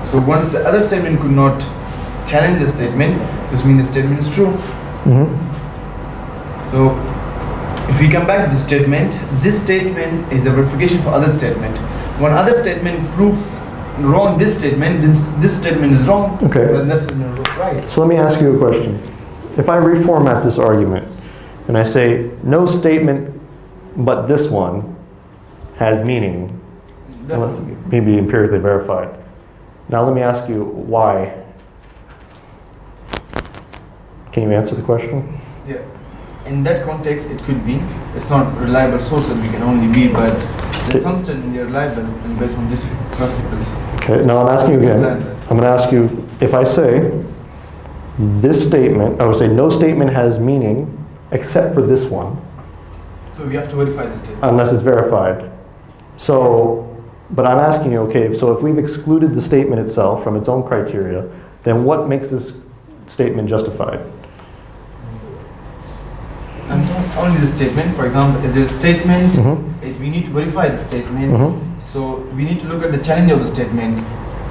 So once the other statement could not challenge the statement, this means the statement is true. So if we come back to the statement, this statement is a verification for other statement. When other statement prove wrong this statement, this statement is wrong, Okay. but this statement is right. So let me ask you a question. If I reformat this argument and I say no statement but this one has meaning, That's maybe empirically verified. Now let me ask you why. Can you answer the question? Yeah. In that context, it could be. It's not reliable source that we can only be, but there's some statement they're reliable and based on these principles. Okay, now I'm asking you again. I'm going to ask you, if I say this statement, I would say no statement has meaning except for this one, So we have to verify the statement. unless it's verified. So, but I'm asking you, okay, so if we've excluded the statement itself from its own criteria, then what makes this statement justified? And not only the statement, for example, if there's a statement, Mm-hmm. we need to verify the statement. Mm-hmm. So we need to look at the challenge of the statement.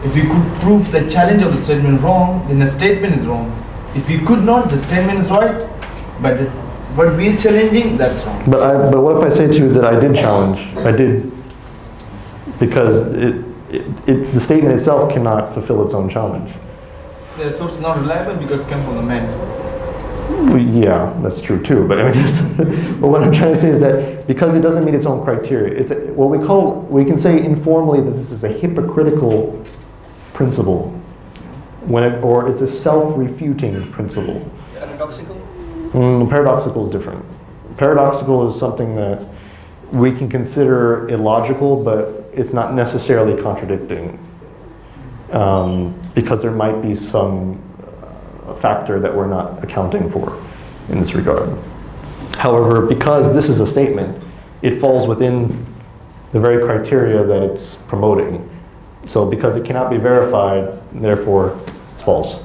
If we could prove the challenge of the statement wrong, then the statement is wrong. If we could not, the statement is right, but what we are challenging, that's wrong. But what if I say to you that I did challenge? I did, because it's the statement itself cannot fulfill its own challenge. The source is not reliable because it comes from the man. Well, yeah, that's true too. But I mean, but what I'm trying to say is that because it doesn't meet its own criteria, it's what we can say informally that this is a hypocritical principle, or it's a self-refuting principle. Paradoxical? Paradoxical is different. Paradoxical is something that we can consider illogical, but it's not necessarily contradicting, because there might be some factor that we're not accounting for in this regard. However, because this is a statement, it falls within the very criteria that it's promoting. So because it cannot be verified, therefore it's false,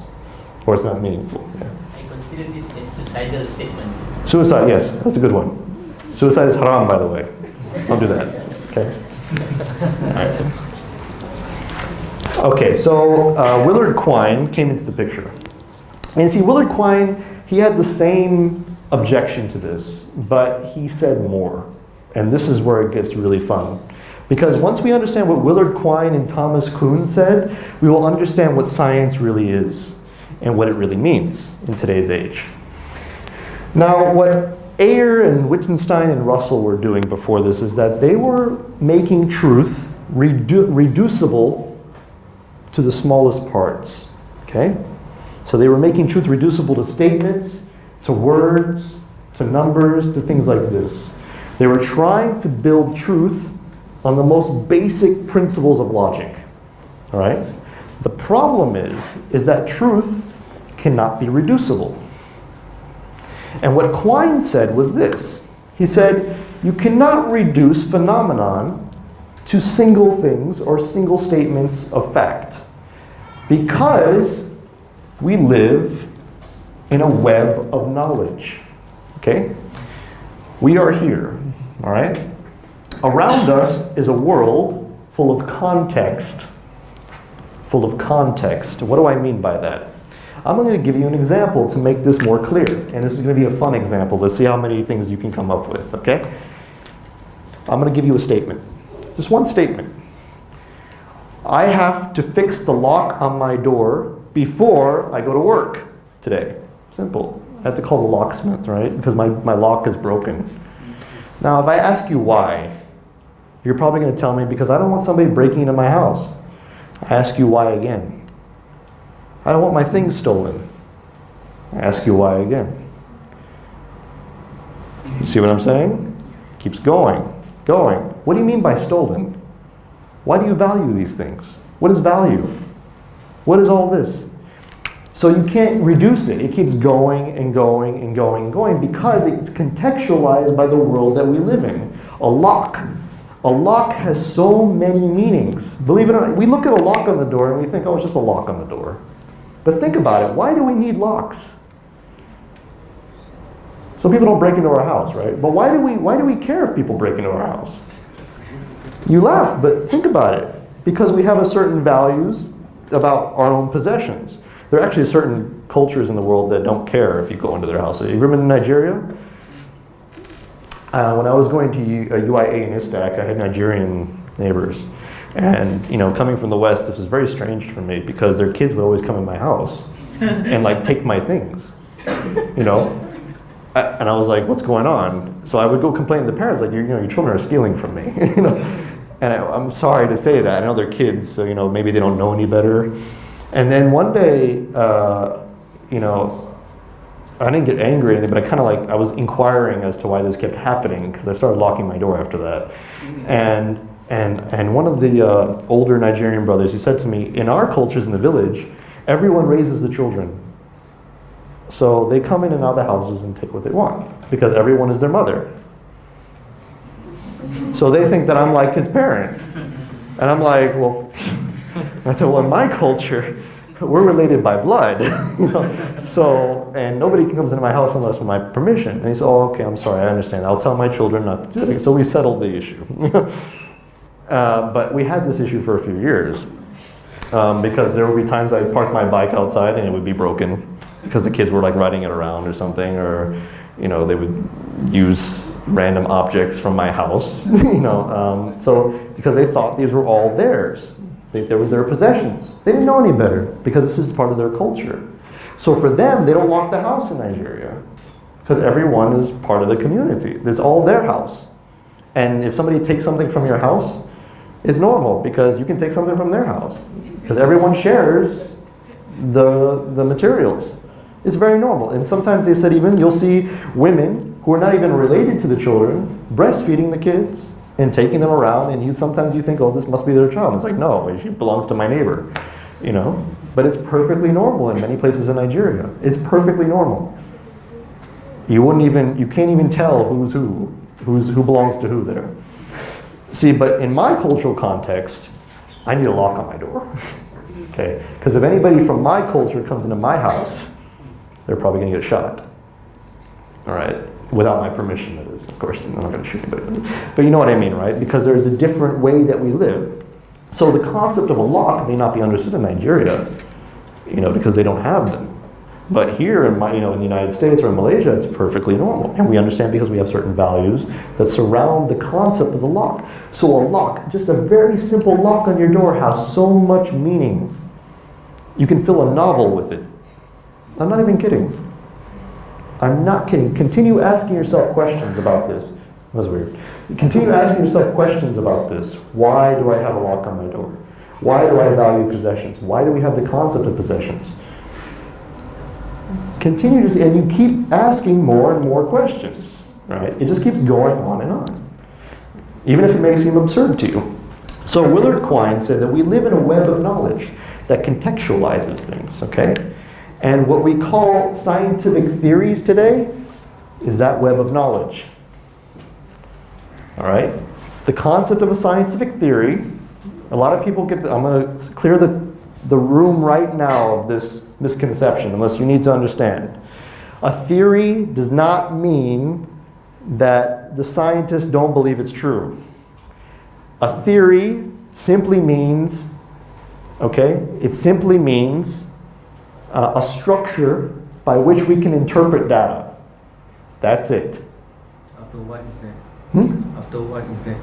or it's not meaningful. Yeah. I consider this a suicidal statement. Suicide, yes, that's a good one. Suicide is haram, by the way. Don't do that. Okay. All right. Okay, so Willard Quine came into the picture. And see, Willard Quine, he had the same objection to this, but he said more. And this is where it gets really fun. Because once we understand what Willard Quine and Thomas Kuhn said, we will understand what science really is and what it really means in today's age. Now, what Ayer and Wittgenstein and Russell were doing before this is that they were making truth reducible to the smallest parts. Okay? So they were making truth reducible to statements, to words, to numbers, to things like this. They were trying to build truth on the most basic principles of logic. All right? The problem is that truth cannot be reducible. And what Quine said was this. He said, you cannot reduce phenomenon to single things or single statements of fact, because we live in a web of knowledge. Okay? We are here, all right? Around us is a world full of context. Full of context. What do I mean by that? I'm going to give you an example to make this more clear. And this is going to be a fun example. Let's see how many things you can come up with, okay? I'm going to give you a statement. Just one statement. I have to fix the lock on my door before I go to work today. Simple. I have to call the locksmith, right? Because my lock is broken. Now, if I ask you why, you're probably going to tell me because I don't want somebody breaking into my house. I ask you why again. I don't want my things stolen. I ask you why again. You see what I'm saying? Keeps going, going. What do you mean by stolen? Why do you value these things? What is value? What is all this? So you can't reduce it. It keeps going and going and going and going because it's contextualized by the world that we live in. A lock. A lock has so many meanings. Believe it or not, we look at a lock on the door and we think, oh, it's just a lock on the door. But think about it. Why do we need locks? So people don't break into our house, right? But why do we care if people break into our house? You laugh, but think about it. Because we have a certain values about our own possessions. There are actually certain cultures in the world that don't care if you go into their house. Have you ever been to Nigeria? When I was going to UIA in Istak, I had Nigerian neighbors. And coming from the West, this was very strange for me because their kids would always come in my house and like take my things, And I was like, what's going on? So I would go complain to the parents, like, your children are stealing from me, And I'm sorry to say that. I know they're kids, so maybe they don't know any better. And then one day, I didn't get angry or anything, but I was inquiring as to why this kept happening because I started locking my door after that. And one of the older Nigerian brothers, he said to me, in our cultures in the village, everyone raises the children. So they come in and out of the houses and take what they want because everyone is their mother. So they think that I'm like his parent. And I'm like, well, I said, well, in my culture, we're related by blood. So, and nobody comes into my house unless with my permission. And he said, oh, okay, I'm sorry, I understand. I'll tell my children not to do it. So we settled the issue. But we had this issue for a few years because there would be times I'd park my bike outside and it would be broken because the kids were like riding it around or something, or they would use random objects from my house, so because they thought these were all theirs. They were their possessions. They didn't know any better because this is part of their culture. So for them, they don't lock the house in Nigeria because everyone is part of the community. It's all their house. And if somebody takes something from your house, it's normal because you can take something from their house because everyone shares the materials. It's very normal. And sometimes they said even you'll see women who are not even related to the children breastfeeding the kids and taking them around, and sometimes you think, oh, this must be their child. And it's like, no, she belongs to my neighbor, But it's perfectly normal in many places in Nigeria. It's perfectly normal. You can't even tell who belongs to who there. See, but in my cultural context, I need a lock on my door. Okay? Because if anybody from my culture comes into my house, they're probably going to get shot. All right? Without my permission, that is. Of course, I'm not going to shoot anybody. But you know what I mean, right? Because there's a different way that we live. So the concept of a lock may not be understood in Nigeria, because they don't have them. But here in in the United States or in Malaysia, it's perfectly normal. And we understand because we have certain values that surround the concept of the lock. So a lock, just a very simple lock on your door, has so much meaning. You can fill a novel with it. I'm not even kidding. I'm not kidding. Continue asking yourself questions about this. That's weird. Continue asking yourself questions about this. Why do I have a lock on my door? Why do I value possessions? Why do we have the concept of possessions? Continue to, and you keep asking more and more questions, right? It just keeps going on and on, even if it may seem absurd to you. So Willard Quine said that we live in a web of knowledge that contextualizes things, okay? And what we call scientific theories today is that web of knowledge. All right? The concept of a scientific theory, a lot of people I'm going to clear the room right now of this misconception, unless you need to understand. A theory does not mean that the scientists don't believe it's true. A theory simply means, it simply means a structure by which we can interpret data. That's it. After what is that? After what is that?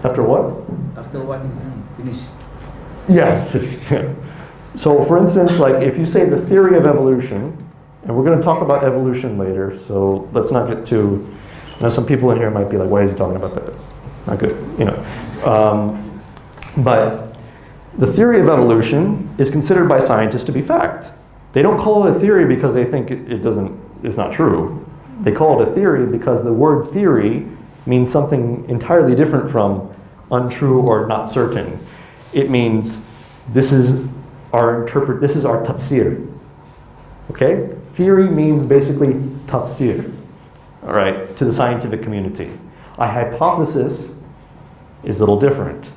After what? After what is finished? Yeah. So for instance, like if you say the theory of evolution, and we're going to talk about evolution later, so let's not get too, some people in here might be like, why is he talking about that? Not good, but the theory of evolution is considered by scientists to be fact. They don't call it a theory because they think it's not true. They call it a theory because the word theory means something entirely different from untrue, or not certain. It means this is our tafsir. Okay? Theory means basically tafsir, all right, to the scientific community. A hypothesis is a little different.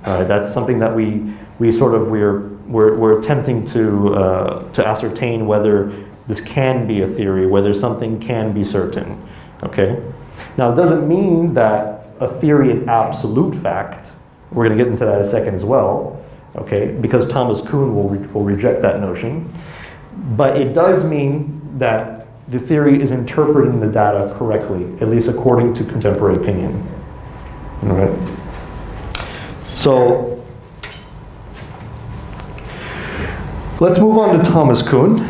All right, that's something that we're attempting to ascertain whether this can be a theory, whether something can be certain. Okay? Now, it doesn't mean that a theory is absolute fact. We're going to get into that in a second as well. Okay? Because Thomas Kuhn will reject that notion. But it does mean that the theory is interpreting the data correctly, at least according to contemporary opinion. All right? So, let's move on to Thomas Kuhn.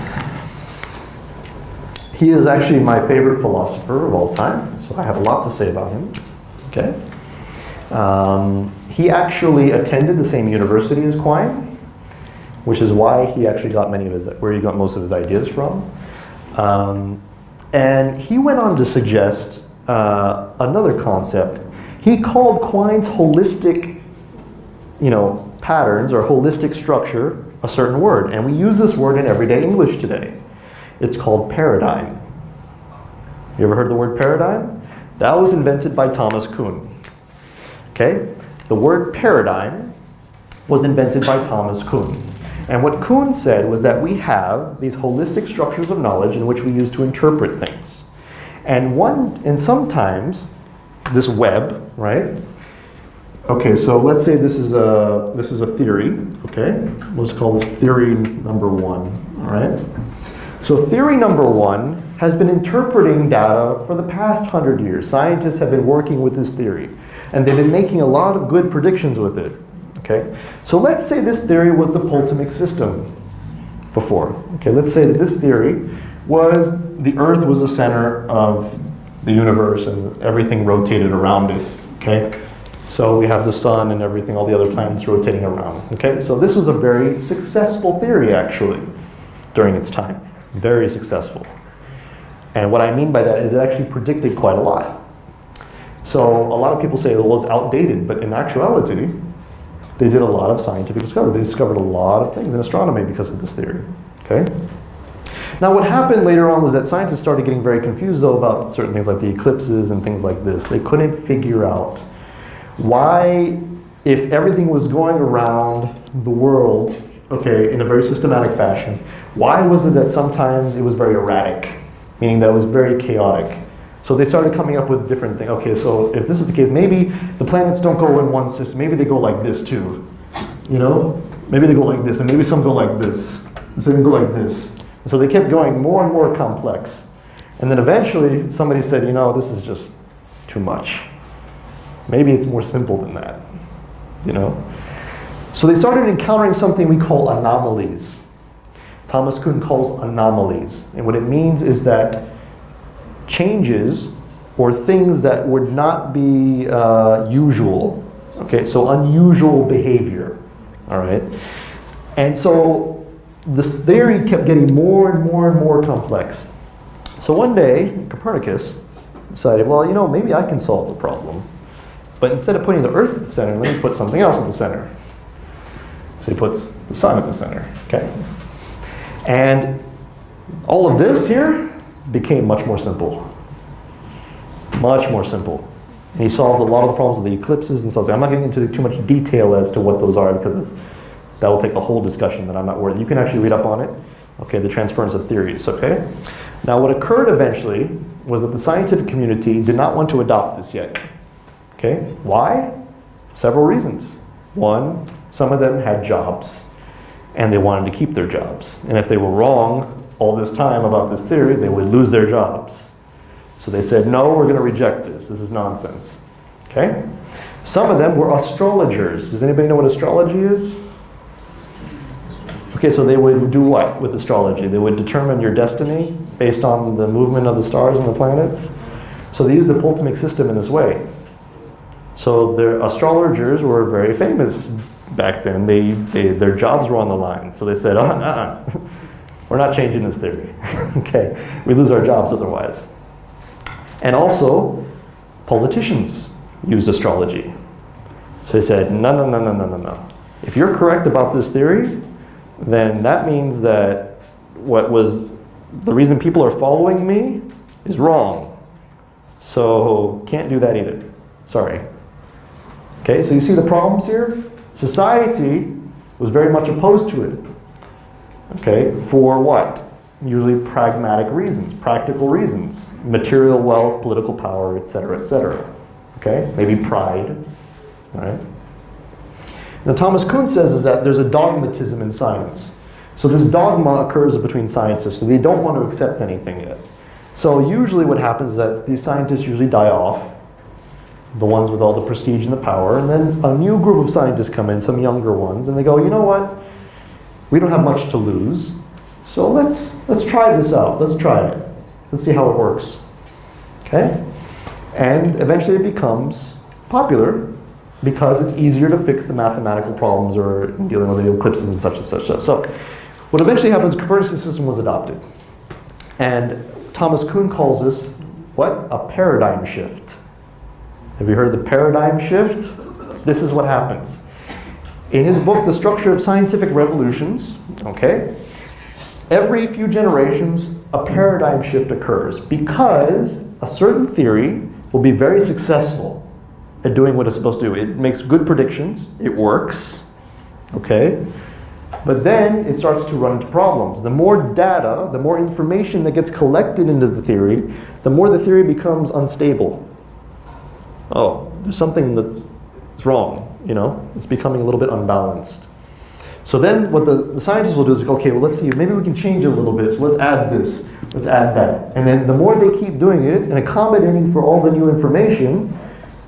He is actually my favorite philosopher of all time, so I have a lot to say about him. Okay? He actually attended the same university as Quine, which is why he actually got where he got most of his ideas from. And he went on to suggest another concept. He called Quine's holistic, patterns or holistic structure a certain word, and we use this word in everyday English today. It's called paradigm. You ever heard the word paradigm? That was invented by Thomas Kuhn. Okay? The word paradigm was invented by Thomas Kuhn. And what Kuhn said was that we have these holistic structures of knowledge in which we use to interpret things. And sometimes this web, right? Okay, so let's say this is a theory, okay? Let's call this theory number 1, all right? So theory number 1 has been interpreting data for the past 100 years. Scientists have been working with this theory, and they've been making a lot of good predictions with it, okay? So let's say this theory was the Ptolemaic system before. Okay, let's say that this theory was the Earth was the center of the universe and everything rotated around it, okay? So we have the sun and everything, all the other planets rotating around, okay? So this was a very successful theory, actually, during its time. Very successful. And what I mean by that is it actually predicted quite a lot. So a lot of people say, well, it's outdated, but in actuality, they did a lot of scientific discovery. They discovered a lot of things in astronomy because of this theory, okay? Now what happened later on was that scientists started getting very confused, though, about certain things like the eclipses and things like this. They couldn't figure out why, if everything was going around the world, okay, in a very systematic fashion, why was it that sometimes it was very erratic, meaning that it was very chaotic? So they started coming up with different things. Okay, so if this is the case, maybe the planets don't go in one system. Maybe they go like this too, Maybe they go like this, and maybe some go like this, and some go like this. And so they kept going more and more complex. And then eventually somebody said, this is just too much. Maybe it's more simple than that, So they started encountering something we call anomalies. Thomas Kuhn calls anomalies. And what it means is that changes or things that would not be usual, okay, so unusual behavior, all right? And so this theory kept getting more and more and more complex. So one day, Copernicus decided, well, maybe I can solve the problem. But instead of putting the Earth at the center, let me put something else at the center. So he puts the sun at the center, okay? And all of this here became much more simple. Much more simple. And he solved a lot of the problems with the eclipses and stuff. I'm not getting into too much detail as to what those are because that will take a whole discussion that I'm not worth. You can actually read up on it. Okay, the transference of theories, okay? Now what occurred eventually was that the scientific community did not want to adopt this yet. Okay, why? Several reasons. One, some of them had jobs and they wanted to keep their jobs. And if they were wrong all this time about this theory, they would lose their jobs. So they said, no, we're going to reject this. This is nonsense. Okay? Some of them were astrologers. Does anybody know what astrology is? Okay, so they would do what with astrology? They would determine your destiny based on the movement of the stars and the planets. So they used the Ptolemaic system in this way. So the astrologers were very famous back then. Their jobs were on the line. So they said, we're not changing this theory. Okay, we lose our jobs otherwise. And also, politicians used astrology. So he said, no, no, no, no, no, no, no. If you're correct about this theory, then that means that the reason people are following me is wrong. So can't do that either. Sorry. Okay, so you see the problems here? Society was very much opposed to it. Okay, for what? Usually pragmatic reasons, practical reasons, material wealth, political power, etc., etc. Okay, maybe pride, right? Now Thomas Kuhn says is that there's a dogmatism in science. So this dogma occurs between scientists, so they don't want to accept anything yet. So usually what happens is that these scientists usually die off, the ones with all the prestige and the power, and then a new group of scientists come in, some younger ones, and they go, you know what? We don't have much to lose, so let's try this out. Let's try it. Let's see how it works. Okay? And eventually it becomes popular because it's easier to fix the mathematical problems or dealing with the eclipses and such and such. So what eventually happens, Copernicus' system was adopted. And Thomas Kuhn calls this, what? A paradigm shift. Have you heard the paradigm shift? This is what happens. In his book, The Structure of Scientific Revolutions, okay, every few generations, a paradigm shift occurs because a certain theory will be very successful at doing what it's supposed to do. It makes good predictions, it works, okay, but then it starts to run into problems. The more data, the more information that gets collected into the theory, the more the theory becomes unstable. Oh, there's something that's wrong, you know? It's becoming a little bit unbalanced. So then what the scientists will do is, okay, well, let's see, maybe we can change it a little bit, so let's add this, let's add that. And then the more they keep doing it and accommodating for all the new information,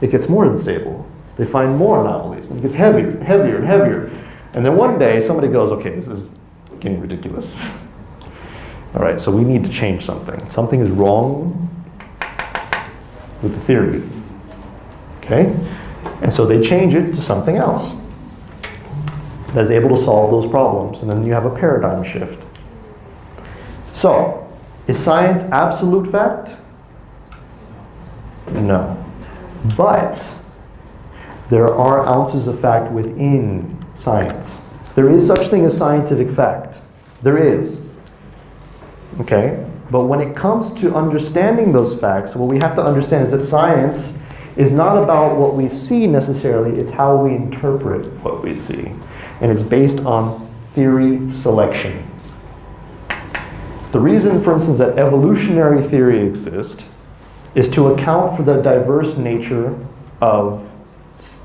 it gets more unstable. They find more anomalies, and it gets heavier, and heavier, and heavier. And then one day, somebody goes, okay, this is getting ridiculous. All right, so we need to change something. Something is wrong with the theory. Okay? And so they change it to something else that is able to solve those problems. And then you have a paradigm shift. So, is science absolute fact? No. But there are ounces of fact within science. There is such thing as scientific fact. There is. Okay? But when it comes to understanding those facts, what we have to understand is that science is not about what we see necessarily, it's how we interpret what we see. And it's based on theory selection. The reason, for instance, that evolutionary theory exists is to account for the diverse nature of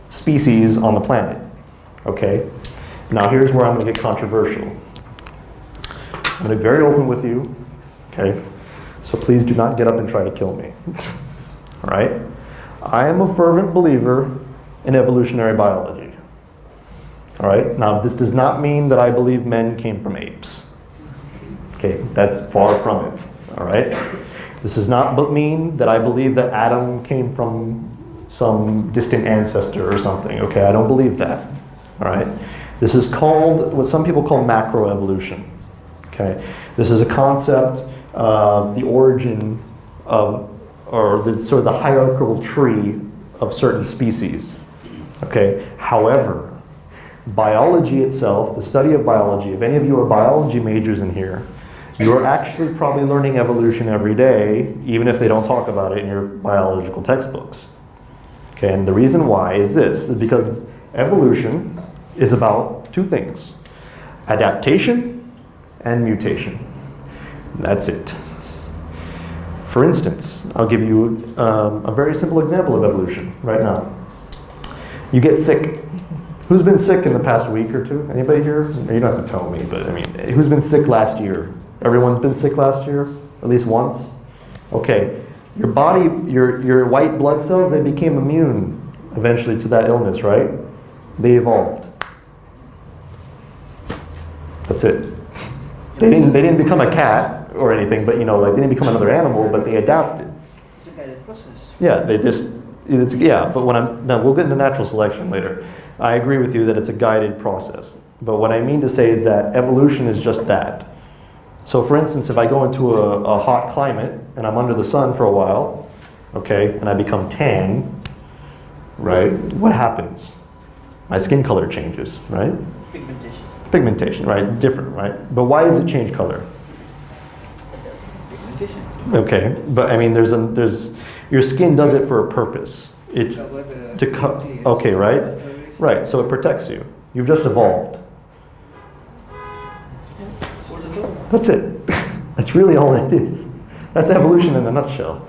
species on the planet. Okay? Now here's where I'm going to get controversial. I'm going to be very open with you. Okay? So please do not get up and try to kill me. All right? I am a fervent believer in evolutionary biology. All right? Now this does not mean that I believe men came from apes. Okay? That's far from it. All right? This does not mean that I believe that Adam came from some distant ancestor or something. Okay, I don't believe that. All right, this is called what some people call macroevolution. Okay, this is a concept of the origin of, or the sort of the hierarchical tree of certain species. Okay, however, biology itself, the study of biology. If any of you are biology majors in here, you're actually probably learning evolution every day, even if they don't talk about it in your biological textbooks. Okay, and the reason why is this, is because evolution is about two things: adaptation and mutation. That's it. For instance, I'll give you a very simple example of evolution right now. You get sick. Who's been sick in the past week or two? Anybody here? You don't have to tell me, but I mean, who's been sick last year? Everyone's been sick last year? At least once? Okay. Your body, your white blood cells, they became immune eventually to that illness, right? They evolved. That's it. They didn't become a cat or anything, but you know, like they didn't become another animal, but they adapted. It's a guided process. Yeah, but now we'll get into natural selection later. I agree with you that it's a guided process. But what I mean to say is that evolution is just that. So for instance, if I go into a hot climate and I'm under the sun for a while, okay, and I become tan, right, what happens? My skin color changes, right? Pigmentation. Pigmentation, right? Different, right? But why does it change color? Pigmentation. Okay, but I mean, there's your skin does it for a purpose. It Cover the to cut. activity, Okay, right, yes. right. So it protects you. You've just evolved. Sort of all. That's it. That's really all it is. That's evolution in a nutshell.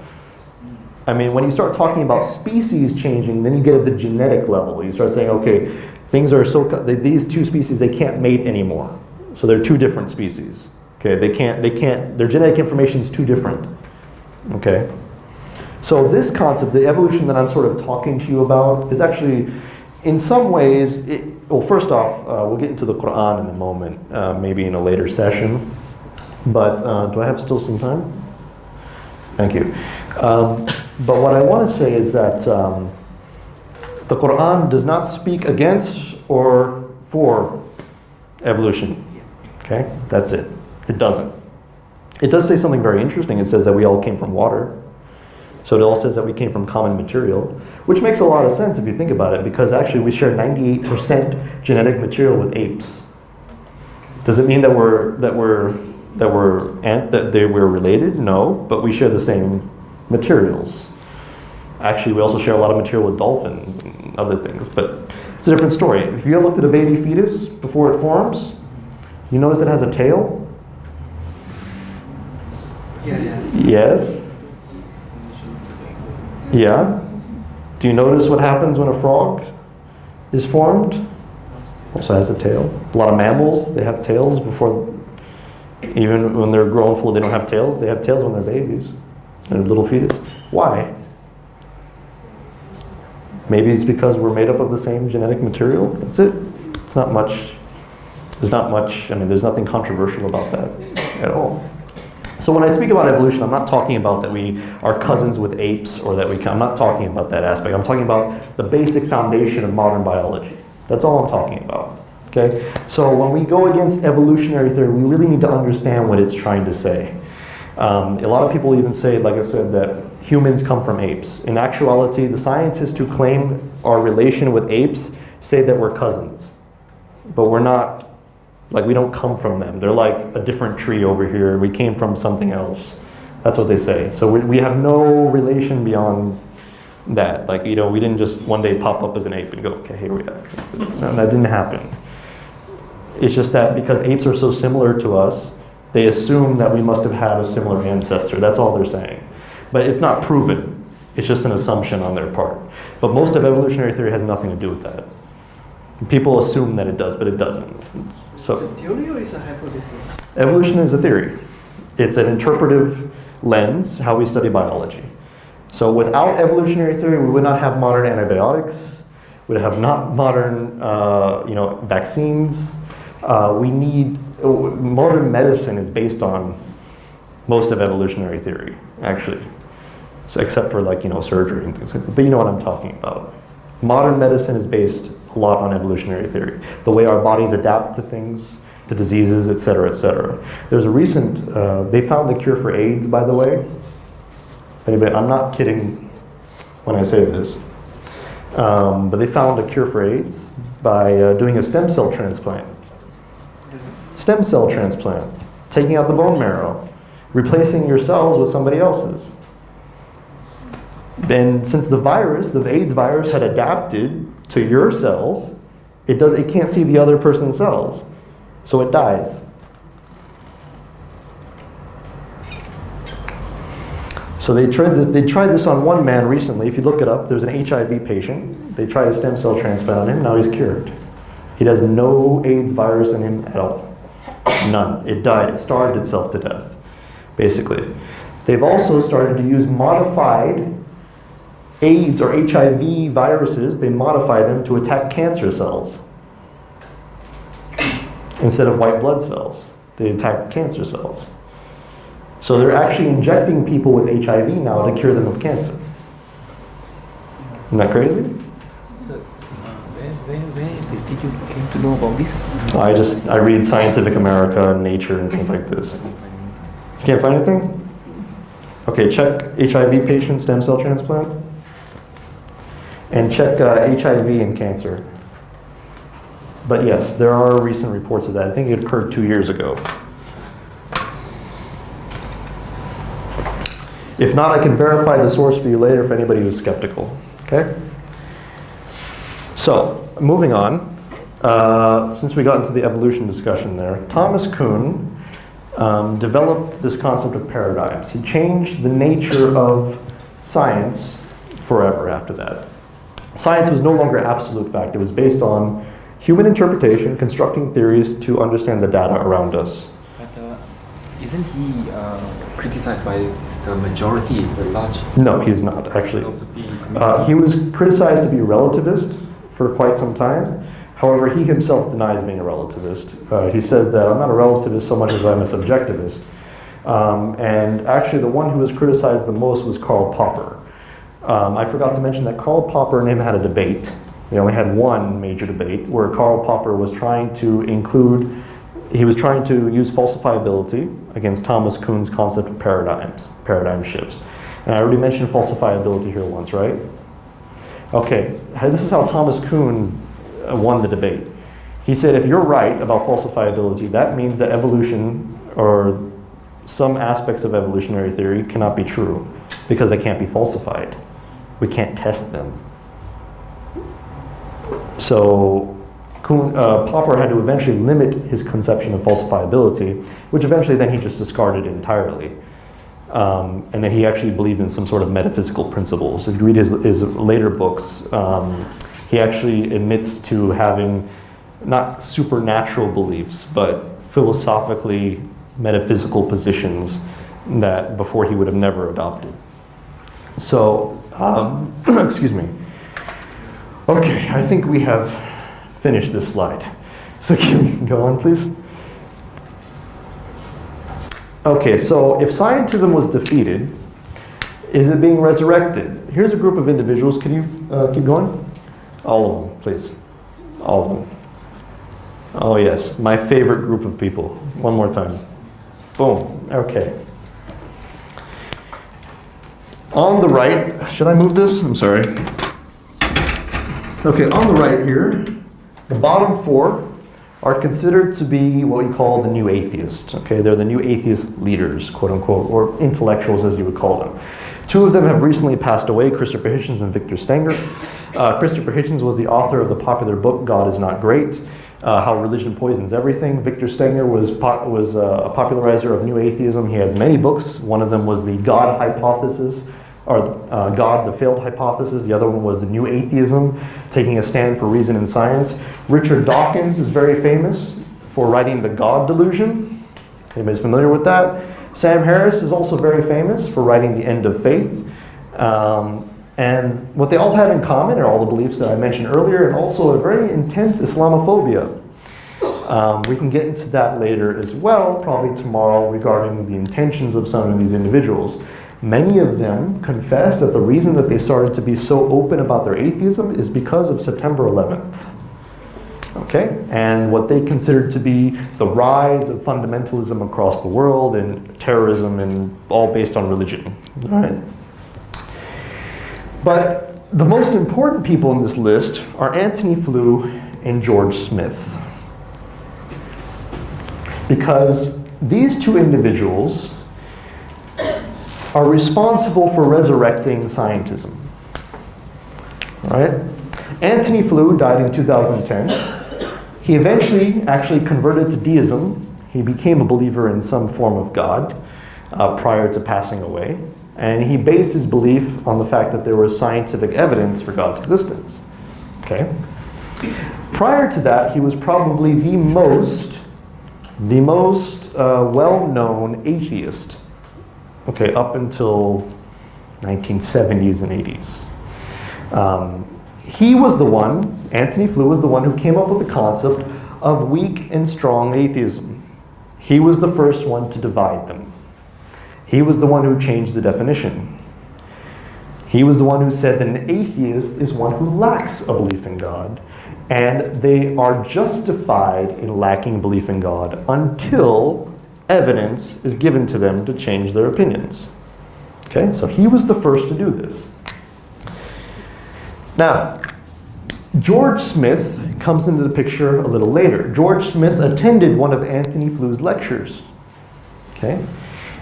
I mean, when you start talking about species changing, then you get at the genetic level. You start saying, okay, things are these two species, they can't mate anymore. So they're two different species. Okay, they can't, their genetic information is too different. Okay? So this concept, the evolution that I'm sort of talking to you about, is actually, in some ways, well, first off, we'll get into the Quran in a moment, maybe in a later session. But do I have still some time? Thank you. But what I want to say is that the Quran does not speak against or for evolution. Okay? That's it. It doesn't. It does say something very interesting. It says that we all came from water. So it all says that we came from common material, which makes a lot of sense if you think about it, because actually we share 98% genetic material with apes. Does it mean that we're related? No, but we share the same materials. Actually, we also share a lot of material with dolphins and other things, but it's a different story. If you looked at a baby fetus before it forms, you notice it has a tail? Yes. Yes. Yeah. Do you notice what happens when a frog is formed? Also has a tail. A lot of mammals, they have tails before, even when they're grown full, they don't have tails. They have tails when they're babies. They're little fetus. Why? Maybe it's because we're made up of the same genetic material. That's it. It's not much. There's not much. I mean, there's nothing controversial about that at all. So when I speak about evolution, I'm not talking about that we are cousins with apes or that I'm not talking about that aspect. I'm talking about the basic foundation of modern biology. That's all I'm talking about. Okay? So when we go against evolutionary theory, we really need to understand what it's trying to say. A lot of people even say, like I said, that humans come from apes. In actuality, the scientists who claim our relation with apes say that we're cousins. But we're not, like we don't come from them. They're like a different tree over here. We came from something else. That's what they say. So we have no relation beyond that. Like, you know, we didn't just one day pop up as an ape and go, okay, here we are. No, that didn't happen. It's just that because apes are so similar to us, they assume that we must have had a similar ancestor. That's all they're saying. But it's not proven. It's just an assumption on their part. But most of evolutionary theory has nothing to do with that. People assume that it does, but it doesn't. Is it theory or is it a hypothesis? Evolution is a theory. It's an interpretive lens, how we study biology. So without evolutionary theory, we would not have modern antibiotics. We would have not modern, vaccines. Modern medicine is based on most of evolutionary theory, actually. So except for surgery and things like that. But you know what I'm talking about. Modern medicine is based a lot on evolutionary theory. The way our bodies adapt to things, to diseases, et cetera, et cetera. There's a recent, they found the cure for AIDS, by the way. Anyway, I'm not kidding when I say this. But they found a cure for AIDS by doing a stem cell transplant. Stem cell transplant. Taking out the bone marrow. Replacing your cells with somebody else's. And since the AIDS virus had adapted to your cells, it can't see the other person's cells. So it dies. So they tried this on one man recently. If you look it up, there's an HIV patient. They tried a stem cell transplant on him. Now he's cured. He has no AIDS virus in him at all. None. It died. It starved itself to death, basically. They've also started to use modified AIDS or HIV viruses. They modify them to attack cancer cells instead of white blood cells. They attack cancer cells. So they're actually injecting people with HIV now to cure them of cancer. Isn't that crazy? So, when did you came to know about this? I read Scientific America, Nature, and things like this. You can't find anything? Okay, check HIV patient stem cell transplant. And check HIV and cancer. But yes, there are recent reports of that. I think it occurred 2 years ago. If not, I can verify the source for you later for anybody who's skeptical. Okay? So, moving on. Since we got into the evolution discussion there, Thomas Kuhn developed this concept of paradigms. He changed the nature of science forever after that. Science was no longer absolute fact. It was based on human interpretation, constructing theories to understand the data around us. But isn't he criticized by the majority, the large No, he's not, actually. philosophy community? He was criticized to be a relativist for quite some time. However, he himself denies being a relativist. He says that I'm not a relativist so much as I'm a subjectivist. And actually, the one who was criticized the most was Karl Popper. I forgot to mention that Karl Popper and him had a debate. They only had one major debate where Karl Popper was trying to use falsifiability against Thomas Kuhn's concept of paradigm shifts. And I already mentioned falsifiability here once, right? Okay, this is how Thomas Kuhn won the debate. He said, if you're right about falsifiability, that means that evolution or some aspects of evolutionary theory cannot be true because they can't be falsified. We can't test them. So Popper had to eventually limit his conception of falsifiability, which eventually then he just discarded entirely. And then he actually believed in some sort of metaphysical principles. If you read his later books, he actually admits to having not supernatural beliefs, but philosophically metaphysical positions that before he would have never adopted. So, excuse me. Okay, I think we have finished this slide. So can we go on, please? Okay, so if scientism was defeated, is it being resurrected? Here's a group of individuals. Can you keep going? All of them, please. All of them. Oh yes, my favorite group of people. One more time. Boom. Okay. On the right, should I move this? I'm sorry. Okay, on the right here, the bottom four are considered to be what we call the new atheists. Okay, they're the new atheist leaders, quote unquote, or intellectuals as you would call them. Two of them have recently passed away, Christopher Hitchens and Victor Stenger. Christopher Hitchens was the author of the popular book, God is Not Great, How Religion Poisons Everything. Victor Stenger was a popularizer of new atheism. He had many books. One of them was the God hypothesis, or God, the failed hypothesis. The other one was the new atheism, taking a stand for reason and science. Richard Dawkins is very famous for writing the God delusion. Anybody's familiar with that? Sam Harris is also very famous for writing The End of Faith. And what they all have in common are all the beliefs that I mentioned earlier, and also a very intense Islamophobia. We can get into that later as well, probably tomorrow, regarding the intentions of some of these individuals. Many of them confess that the reason that they started to be so open about their atheism is because of September 11th. Okay? And what they considered to be the rise of fundamentalism across the world and terrorism, and all based on religion. All right? But the most important people in this list are Antony Flew and George Smith. Because these two individuals are responsible for resurrecting scientism. All right? Antony Flew died in 2010. He eventually actually converted to deism. He became a believer in some form of God prior to passing away. And he based his belief on the fact that there was scientific evidence for God's existence. Okay? Prior to that, he was probably the most well-known atheist. Okay, up until 1970s and 80s. He was the one, Antony Flew was the one who came up with the concept of weak and strong atheism. He was the first one to divide them. He was the one who changed the definition. He was the one who said that an atheist is one who lacks a belief in God, and they are justified in lacking belief in God until evidence is given to them to change their opinions. Okay, so he was the first to do this. Now, George Smith comes into the picture a little later. George Smith attended one of Antony Flue's lectures. Okay?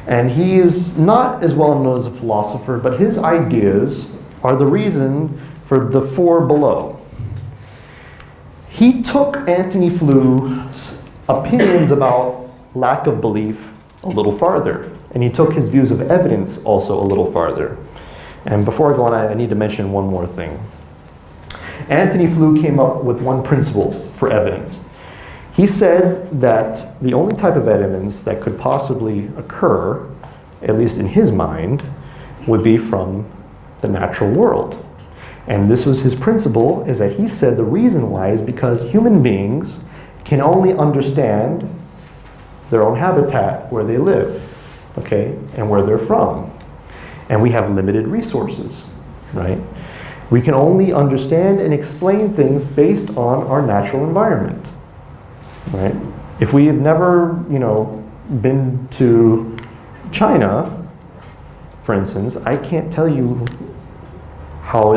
And he is not as well known as a philosopher, but his ideas are the reason for the four below. He took Antony Flue's opinions about lack of belief a little farther, and he took his views of evidence also a little farther. And before I go on, I need to mention one more thing. Antony Flew came up with one principle for evidence. He said that the only type of evidence that could possibly occur, at least in his mind, would be from the natural world. And this was his principle, is that he said the reason why is because human beings can only understand their own habitat, where they live, okay, and where they're from. And we have limited resources, right? We can only understand and explain things based on our natural environment, right? If we have never, been to China, for instance, I can't tell you how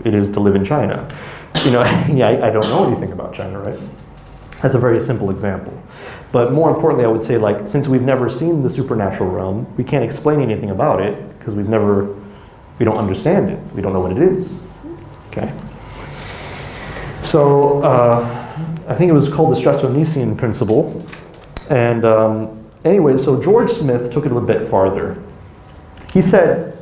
it is to live in China. I don't know anything about China, right? That's a very simple example. But more importantly, I would say, since we've never seen the supernatural realm, we can't explain anything about it because we don't understand it. We don't know what it is. Okay? So, I think it was called the Stratonicean principle. And anyway, so George Smith took it a little bit farther. He said,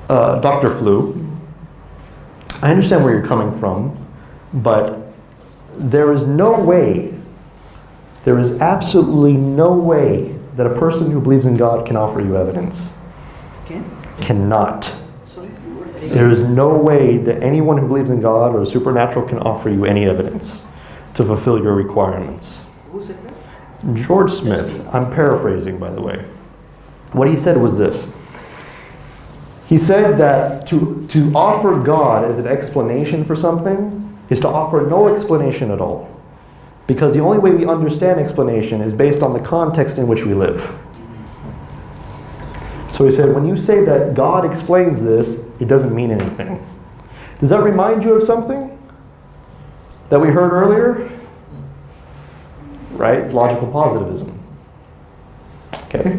Dr. Flew, I understand where you're coming from, but there is absolutely no way that a person who believes in God can offer you evidence. Cannot. There is no way that anyone who believes in God or supernatural can offer you any evidence to fulfill your requirements. Who said that? George Smith. I'm paraphrasing, by the way. What he said was this. He said that to offer God as an explanation for something is to offer no explanation at all. Because the only way we understand explanation is based on the context in which we live. So he said, when you say that God explains this, it doesn't mean anything. Does that remind you of something that we heard earlier? Right? Logical positivism. Okay?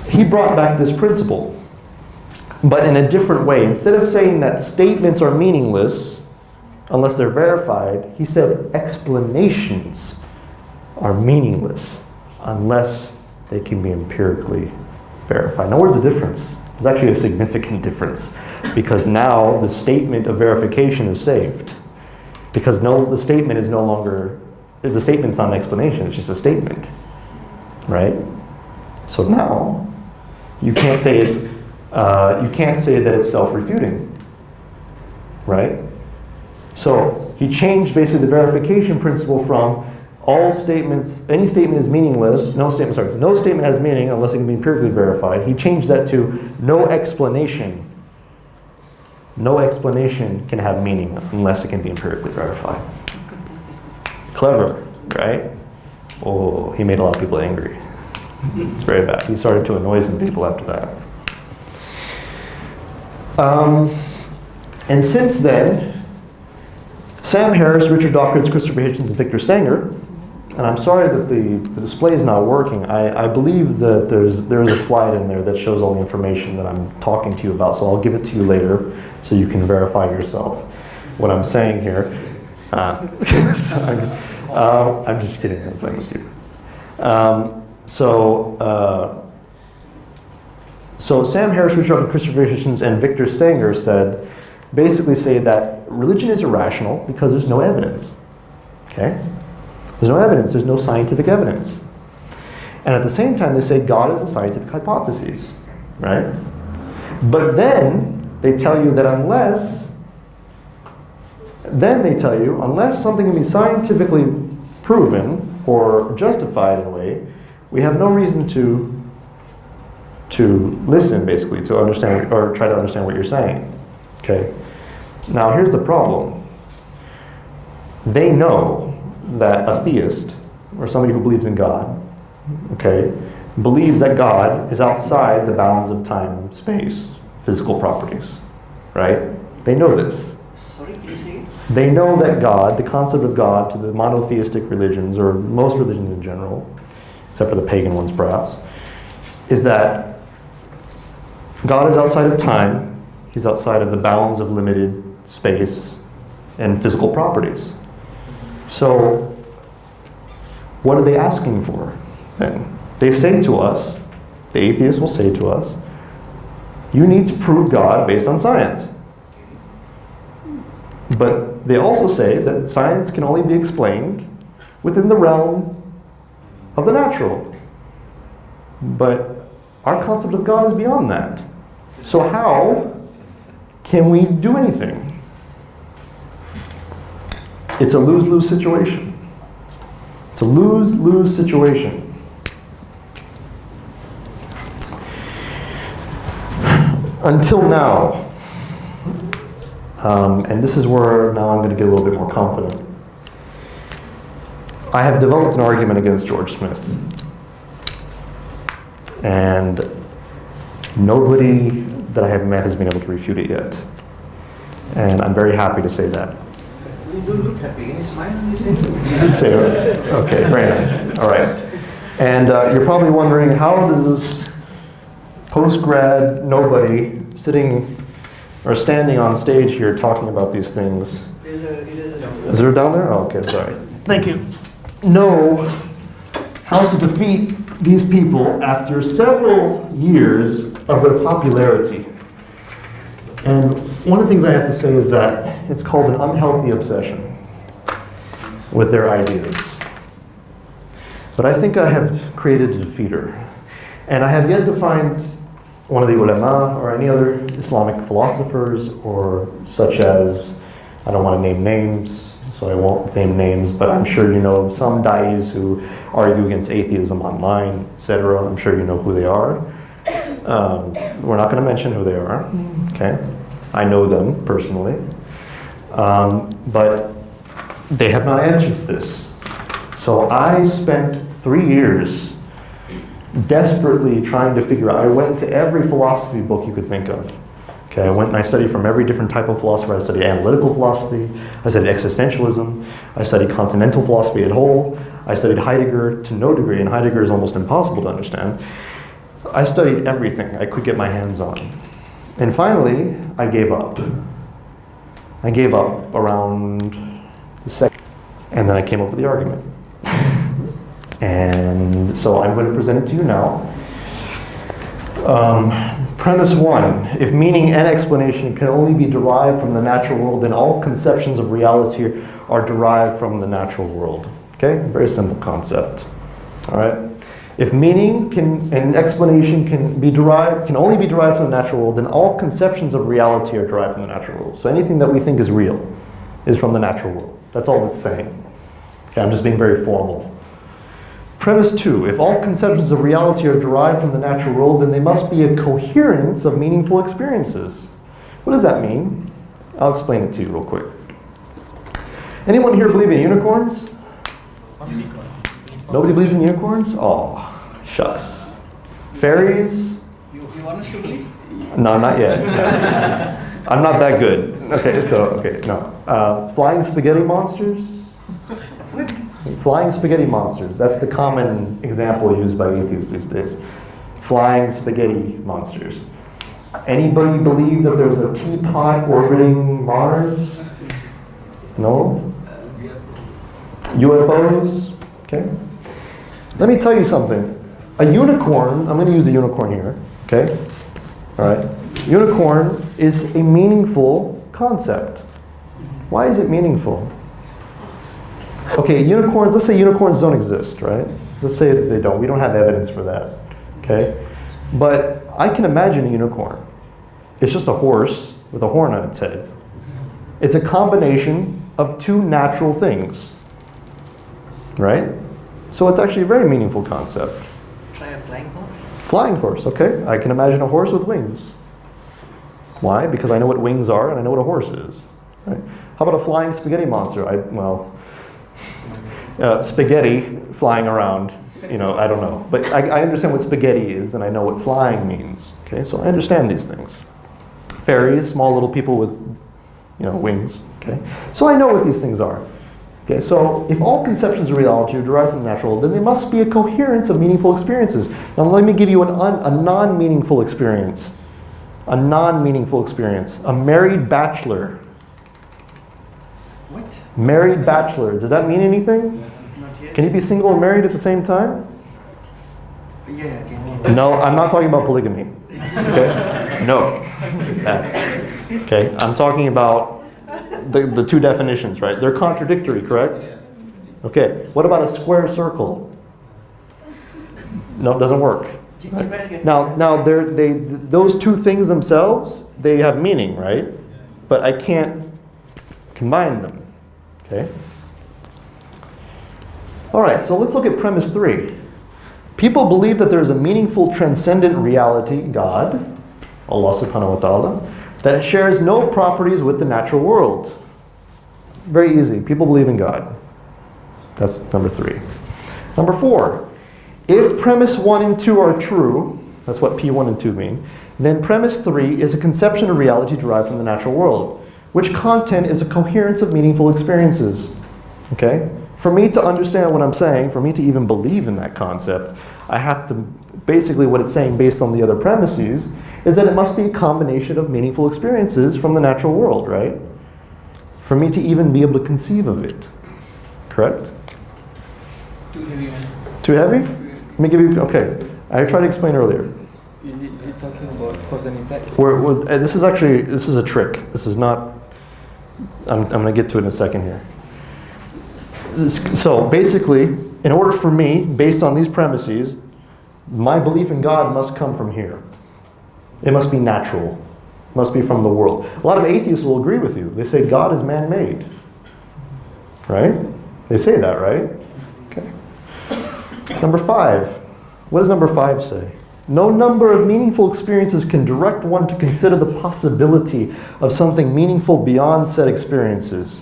He brought back this principle, but in a different way. Instead of saying that statements are meaningless unless they're verified, he said explanations are meaningless unless they can be empirically verified. Now, where's the difference? There's actually a significant difference, because now the statement of verification is saved. Because the statement's not an explanation, it's just a statement. Right? So now, you can't say that it's self-refuting. Right? So he changed basically the verification principle from all statements, any statement is meaningless, no statement has meaning unless it can be empirically verified. He changed that to no explanation. No explanation can have meaning unless it can be empirically verified. Clever, right? Oh, he made a lot of people angry. It's very bad. He started to annoy some people after that. And since then, Sam Harris, Richard Dawkins, Christopher Hitchens, and Victor Sanger, and I'm sorry that the display is not working. I believe that there is a slide in there that shows all the information that I'm talking to you about, so I'll give it to you later so you can verify yourself what I'm saying here. I'm just kidding, I'm playing with you. So Sam Harris, Richard Dawkins, Christopher Hitchens, and Victor Stanger basically say that religion is irrational because there's no evidence. Okay? There's no evidence, there's no scientific evidence. And at the same time, they say God is a scientific hypothesis, right? But then they tell you that unless something can be scientifically proven or justified in a way, we have no reason to listen, basically, to understand or try to understand what you're saying. Okay? Now, here's the problem. They know that a theist, or somebody who believes in God, okay, believes that God is outside the bounds of time and space. physical properties, right? They know this. Sorry, can you say it? They know that God, the concept of God to the monotheistic religions, or most religions in general, except for the pagan ones perhaps, is that God is outside of time, he's outside of the bounds of limited space and physical properties. So, what are they asking for then? They say to us, the atheists will say to us, you need to prove God based on science. But they also say that science can only be explained within the realm of the natural. But our concept of God is beyond that. So how can we do anything? It's a lose-lose situation. It's a lose-lose situation. Until now, and this is where now I'm going to get a little bit more confident. I have developed an argument against George Smith. And nobody that I have met has been able to refute it yet. And I'm very happy to say that. You don't look happy. Can you smile when you say it? Okay, very nice. All right. And you're probably wondering, how does this post-grad nobody sitting or standing on stage here talking about these things? Is there down there? Oh, okay, sorry. Thank you. Know how to defeat these people after several years of their popularity. And one of the things I have to say is that it's called an unhealthy obsession with their ideas. But I think I have created a defeater. And I have yet to find one of the ulama or any other Islamic philosophers, or such as, I don't want to name names, so I won't name names, but I'm sure you know of some da'is who argue against atheism online, etc. I'm sure you know who they are. We're not going to mention who they are, okay? I know them personally. But they have not answered to this. So I spent 3 years desperately trying to figure out. I went to every philosophy book you could think of. Okay, I went and I studied from every different type of philosopher. I studied analytical philosophy, I studied existentialism, I studied continental philosophy as whole, I studied Heidegger to no degree, and Heidegger is almost impossible to understand. I studied everything I could get my hands on. And finally, I gave up. I gave up around the second, and then I came up with the argument. And so I'm going to present it to you now. Premise 1, if meaning and explanation can only be derived from the natural world, then all conceptions of reality are derived from the natural world. Okay, very simple concept. All right. If meaning and explanation can only be derived from the natural world, then all conceptions of reality are derived from the natural world. So anything that we think is real is from the natural world. That's all it's saying. Okay, I'm just being very formal. Premise 2, if all conceptions of reality are derived from the natural world, then they must be a coherence of meaningful experiences. What does that mean? I'll explain it to you real quick. Anyone here believe in unicorns? Nobody believes in unicorns? Oh, shucks. Fairies? You want us to believe? No, not yet. I'm not that good. Okay, no. Flying spaghetti monsters? Flying spaghetti monsters. That's the common example used by atheists these days. Flying spaghetti monsters. Anybody believe that there's a teapot orbiting Mars? No? UFOs? Okay. Let me tell you something. A unicorn, I'm going to use a unicorn here, okay? All right. Unicorn is a meaningful concept. Why is it meaningful? Okay, unicorns, let's say unicorns don't exist, right? Let's say they don't. We don't have evidence for that, okay? But I can imagine a unicorn. It's just a horse with a horn on its head. It's a combination of two natural things, right? So it's actually a very meaningful concept. Try a flying horse? Flying horse, okay. I can imagine a horse with wings. Why? Because I know what wings are and I know what a horse is. Right? How about a flying spaghetti monster? Spaghetti flying around, I don't know. But I understand what spaghetti is and I know what flying means. Okay, so I understand these things. Fairies, small little people with, wings. Okay, so I know what these things are. Okay, so if all conceptions of reality are derived from the natural world, then there must be a coherence of meaningful experiences. Now let me give you a non-meaningful experience. A non-meaningful experience. A married bachelor. What? Married bachelor. Does that mean anything? Not yet. Can you be single and married at the same time? Yeah, can. No, I'm not talking about polygamy. Okay? No. Okay, I'm talking about the two definitions, right? They're contradictory, correct? Okay, what about a square circle? No, it doesn't work. Right? Now, those two things themselves, they have meaning, right? But I can't combine them. Okay? All right, so let's look at premise 3. People believe that there is a meaningful transcendent reality, God, Allah subhanahu wa ta'ala, that shares no properties with the natural world. Very easy. People believe in God. That's number 3. Number 4. If premise 1 and 2 are true, that's what P1 and 2 mean, then premise 3 is a conception of reality derived from the natural world, which content is a coherence of meaningful experiences. Okay? For me to understand what I'm saying, for me to even believe in that concept, I have to, basically what it's saying based on the other premises, is that it must be a combination of meaningful experiences from the natural world, right? For me to even be able to conceive of it. Correct? Too heavy, man. Too heavy? Let me give you, okay. I tried to explain earlier. Is it talking about cause and effect? This is a trick. This is not, I'm going to get to it in a second here. So basically, in order for me, based on these premises, my belief in God must come from here. It must be natural. It must be from the world. A lot of atheists will agree with you. They say God is man-made. Right? They say that, right? Okay. Number 5. What does number 5 say? No number of meaningful experiences can direct one to consider the possibility of something meaningful beyond said experiences.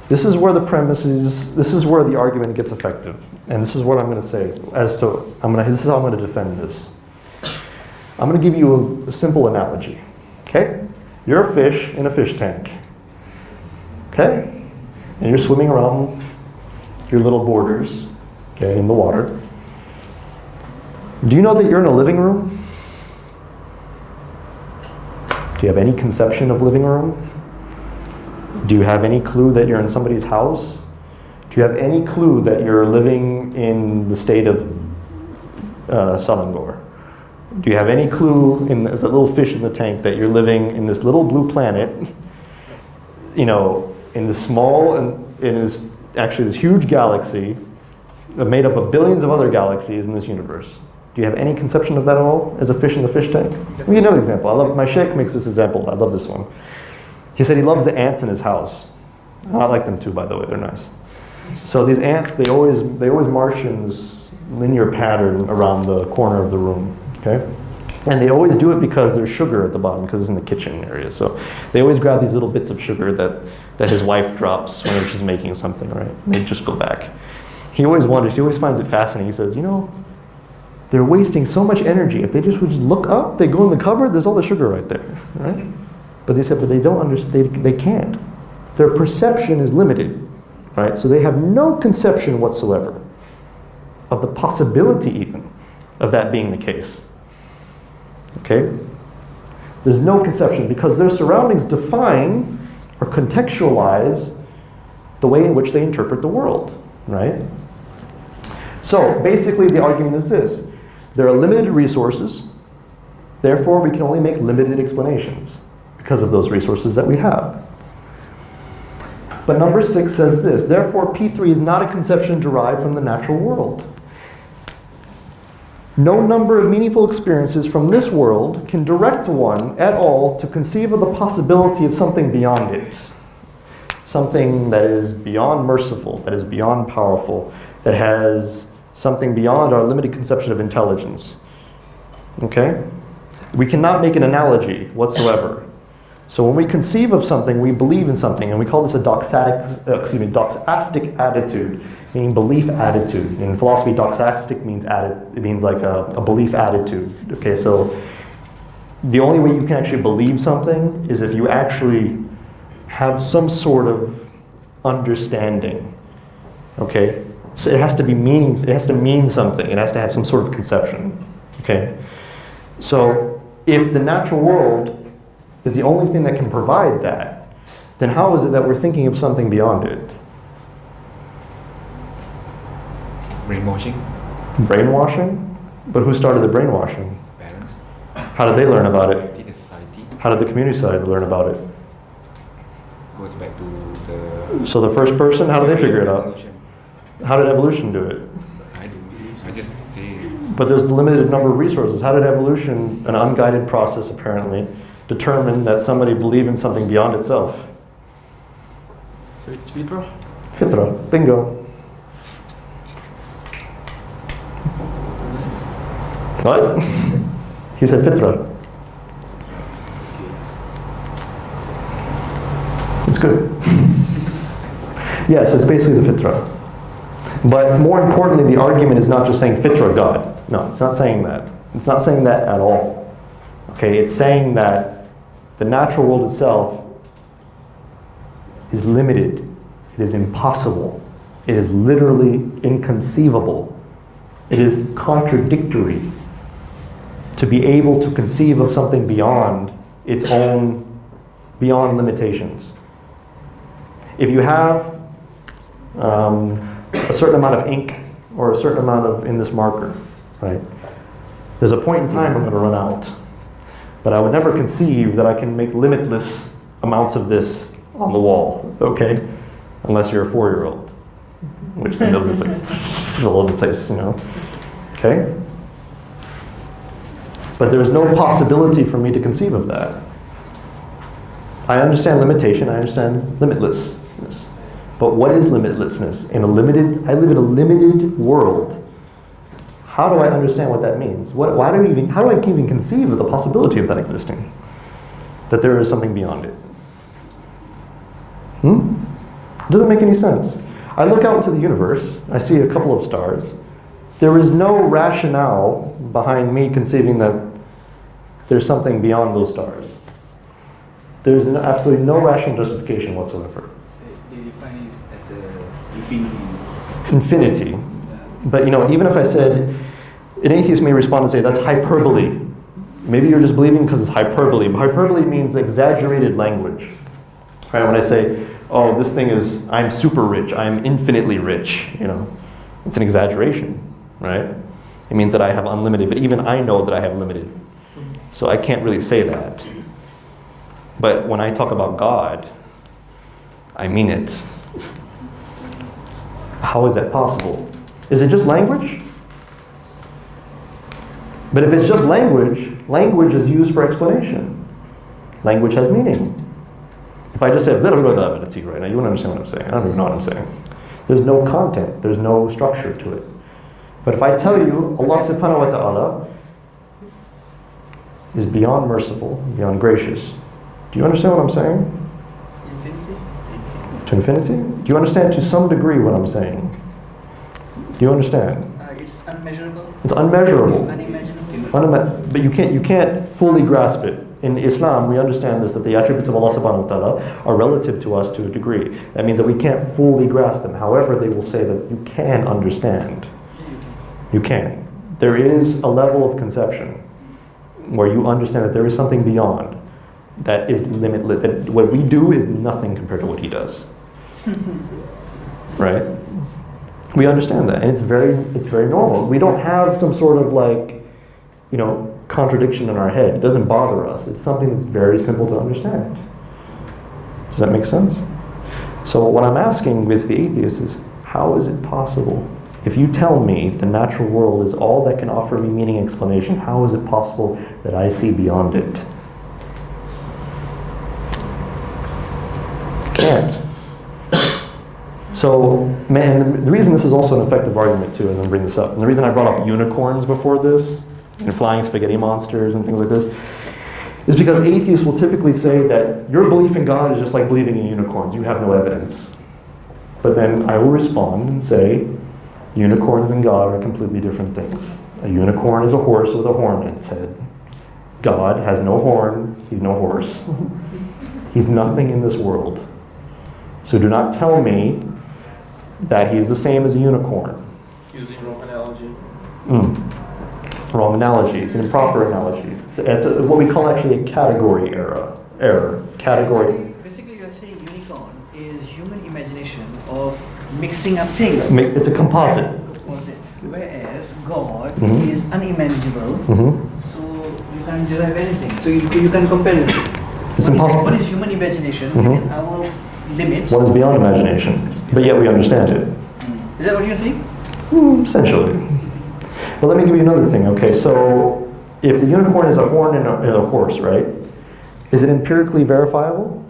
This is where this is where the argument gets effective. And this is what I'm going to say this is how I'm going to defend this. I'm going to give you a simple analogy. Okay? You're a fish in a fish tank. Okay? And you're swimming around your little borders, okay, in the water. Do you know that you're in a living room? Do you have any conception of living room? Do you have any clue that you're in somebody's house? Do you have any clue that you're living in the state of Selangor? Do you have any clue, as a little fish in the tank, that you're living in this little blue planet, in this small, and in this, actually this huge galaxy, made up of billions of other galaxies in this universe? Do you have any conception of that at all, as a fish in the fish tank? Let me give you another example. My sheikh makes this example. I love this one. He said he loves the ants in his house. I like them too, by the way. They're nice. So these ants, they always march in this linear pattern around the corner of the room. Okay? And they always do it because there's sugar at the bottom, because it's in the kitchen area. So they always grab these little bits of sugar that his wife drops whenever she's making something, right? And they just go back. He always wonders, he always finds it fascinating. He says, they're wasting so much energy. If they just would look up, they go in the cupboard, there's all the sugar right there, right? But they said, but they don't understand, they can't. Their perception is limited, right? So they have no conception whatsoever of the possibility even of that being the case. Okay? There's no conception because their surroundings define or contextualize the way in which they interpret the world, right? So basically the argument is this. There are limited resources, therefore we can only make limited explanations because of those resources that we have. But number 6 says this, therefore P3 is not a conception derived from the natural world. No number of meaningful experiences from this world can direct one at all to conceive of the possibility of something beyond it. Something that is beyond merciful, that is beyond powerful, that has something beyond our limited conception of intelligence. Okay? We cannot make an analogy whatsoever. So when we conceive of something, we believe in something, and we call this a doxastic attitude, meaning belief attitude. In philosophy, doxastic means like a belief attitude. Okay, so the only way you can actually believe something is if you actually have some sort of understanding. Okay? So it has to be it has to mean something. It has to have some sort of conception. Okay? So if the natural world is the only thing that can provide that, then how is it that we're thinking of something beyond it? Brainwashing. Brainwashing? But who started the brainwashing? Parents. How did they learn about it? In a society. How did the community society learn about it? Goes back to the. So the first person, how did they figure it out? evolution. How did evolution do it? I just say. But there's a limited number of resources. How did evolution, an unguided process apparently, determine that somebody believed in something beyond itself? So it's fitra? Fitra, bingo. What? He said fitra. It's good. Yes, it's basically the fitra. But more importantly, the argument is not just saying fitra God. No, it's not saying that. It's not saying that at all. Okay, it's saying that the natural world itself is limited. It is impossible. It is literally inconceivable. It is contradictory to be able to conceive of something beyond its own, beyond limitations. If you have a certain amount of ink or a certain amount of in this marker, right? There's a point in time I'm going to run out. But I would never conceive that I can make limitless amounts of this on the wall, okay? Unless you're a 4-year-old, which then they'll just like all over the place, you know? Okay? But there's no possibility for me to conceive of that. I understand limitation, I understand limitlessness. But what is limitlessness? I live in a limited world. How do I understand what that means? How do I even conceive of the possibility of that existing? That there is something beyond it? It doesn't make any sense. I look out into the universe, I see a couple of stars. There is no rationale behind me conceiving that there's something beyond those stars. There's absolutely no rational justification whatsoever. They define it as a infinity. Infinity. But even if I said, an atheist may respond and say, that's hyperbole. Maybe you're just believing because it's hyperbole. But hyperbole means exaggerated language. Right? When I say, oh, this thing is, I'm super rich, I'm infinitely rich, it's an exaggeration, right? It means that I have unlimited, but even I know that I have limited. So I can't really say that. But when I talk about God, I mean it. How is that possible? Is it just language? But if it's just language, language is used for explanation. Language has meaning. If I just said blah, blah, blah, blah, to you right now, you wouldn't understand what I'm saying. I don't even know what I'm saying. There's no content. There's no structure to it. But if I tell you Allah subhanahu wa ta'ala is beyond merciful, beyond gracious, do you understand what I'm saying? Infinity? To infinity? Do you understand to some degree what I'm saying? Do you understand? It's unmeasurable. It's unmeasurable. Unimaginable. But you can't fully grasp it. In Islam, we understand this, that the attributes of Allah subhanahu wa ta'ala are relative to us to a degree. That means that we can't fully grasp them. However, they will say that you can understand. You can. There is a level of conception where you understand that there is something beyond that is limitless. That what we do is nothing compared to what he does. Right? We understand that, and it's very normal. We don't have some sort of contradiction in our head. It doesn't bother us. It's something that's very simple to understand. Does that make sense? So what I'm asking with the atheist is, how is it possible? If you tell me the natural world is all that can offer me meaning and explanation, how is it possible that I see beyond it? Can't. So, man, the reason this is also an effective argument too, and I'm bringing this up, and the reason I brought up unicorns before this, and flying spaghetti monsters and things like this, is because atheists will typically say that your belief in God is just like believing in unicorns. You have no evidence. But then I will respond and say, unicorns and God are completely different things. A unicorn is a horse with a horn in its head. God has no horn, he's no horse. He's nothing in this world. So do not tell me that he's the same as a unicorn. Using wrong analogy. Wrong analogy. It's an improper analogy. It's what we call actually a category error. Category. Basically, you're saying unicorn is human imagination of mixing up things. It's a composite. Whereas God Mhm. is unimaginable, Mhm. so you can't derive anything. So you can compare it. It's impossible. What is human imagination? Mhm. And our limits. One is beyond imagination, but yet we understand it. Is that what you're saying? Essentially. But let me give you another thing. Okay, so if the unicorn is a horn and a horse, right? Is it empirically verifiable?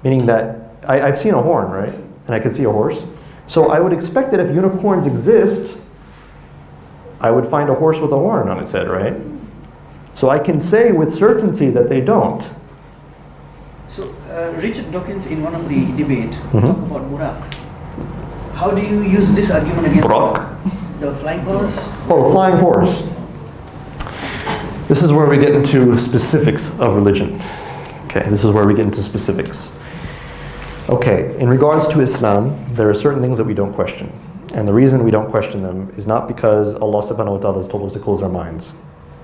Meaning that I've seen a horn, right? And I can see a horse. So I would expect that if unicorns exist, I would find a horse with a horn on its head, right? So I can say with certainty that they don't. So Richard Dawkins in one of the debate Mhm. talked about Burak. How do you use this argument against Burak? the flying horse? Oh, the flying horse. This is where we get into specifics of religion. Okay, this is where we get into specifics. Okay, in regards to Islam, there are certain things that we don't question. And the reason we don't question them is not because Allah subhanahu wa ta'ala has told us to close our minds.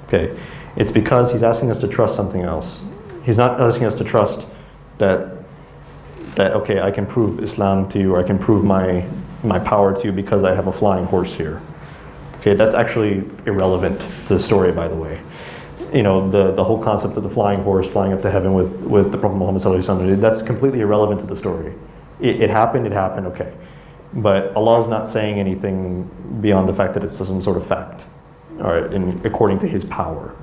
Okay, it's because He's asking us to trust something else. He's not asking us to trust that okay, I can prove Islam to you, or I can prove my power to you because I have a flying horse here. Okay, that's actually irrelevant to the story, by the way. You know, the whole concept of the flying horse flying up to heaven with the Prophet Muhammad sallallahu alaihi wasallam, that's completely irrelevant to the story. It happened, okay. But Allah is not saying anything beyond the fact that it's some sort of fact, all right, according to His power.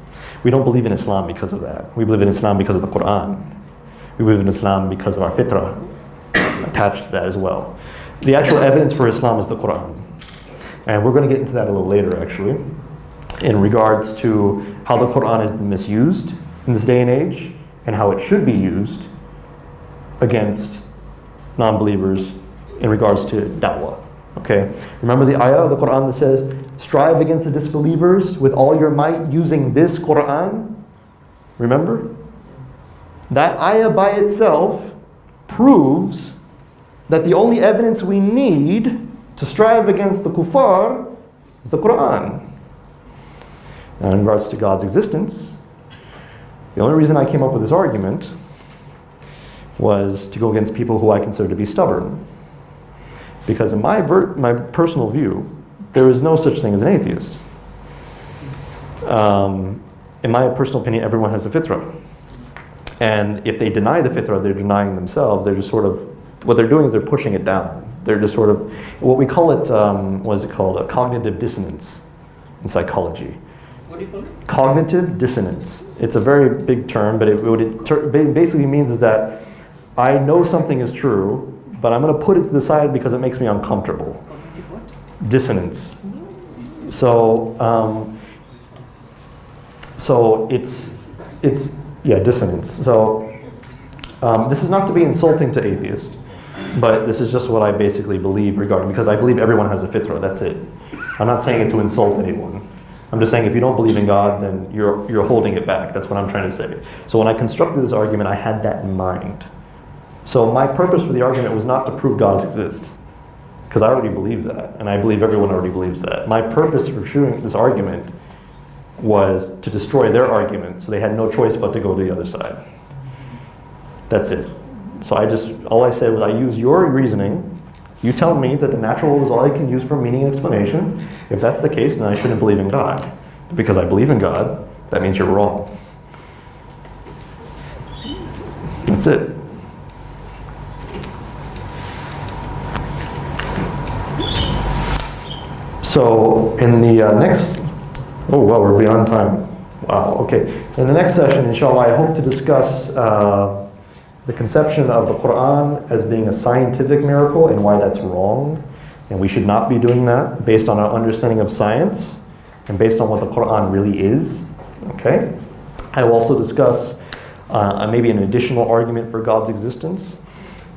We don't believe in Islam because of that. We believe in Islam because of the Quran. We believe in Islam because of our fitrah attached to that as well. The actual evidence for Islam is the Quran. And we're going to get into that a little later, actually, in regards to how the Quran has been misused in this day and age and how it should be used against non-believers in regards to da'wah. Okay? Remember the ayah of the Quran that says, strive against the disbelievers with all your might using this Quran? Remember? That ayah by itself proves that the only evidence we need to strive against the kuffar is the Quran. Now, in regards to God's existence, the only reason I came up with this argument was to go against people who I consider to be stubborn. Because in my personal view, there is no such thing as an atheist. In my personal opinion, everyone has a fitrah. And if they deny the fitrah, they're denying themselves. They're just sort of, what they're doing is they're pushing it down. They're just sort of, what we call it, what is it called? A cognitive dissonance in psychology. What do you call it? Cognitive dissonance. It's a very big term, but what it basically means is that I know something is true, but I'm going to put it to the side because it makes me uncomfortable. Cognitive what? Dissonance. So it's dissonance. So this is not to be insulting to atheists, but this is just what I basically believe regarding, because I believe everyone has a fitrah, that's it. I'm not saying it to insult anyone. I'm just saying if you don't believe in God, then you're holding it back. That's what I'm trying to say. So when I constructed this argument, I had that in mind. So my purpose for the argument was not to prove God exists, because I already believe that, and I believe everyone already believes that. My purpose for shooting this argument was to destroy their argument, so they had no choice but to go to the other side. That's it. So all I said was I use your reasoning. You tell me that the natural world is all I can use for meaning and explanation. If that's the case, then I shouldn't believe in God. Because I believe in God, that means you're wrong. That's it. So in the next, oh wow, we're beyond time. Wow, okay. In the next session, inshallah, I hope to discuss the conception of the Quran as being a scientific miracle and why that's wrong. And we should not be doing that based on our understanding of science and based on what the Quran really is. Okay? I will also discuss maybe an additional argument for God's existence.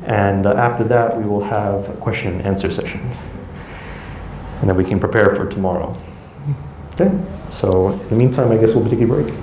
And after that, we will have a question and answer session. And then we can prepare for tomorrow. Okay? So in the meantime, I guess we'll take a break.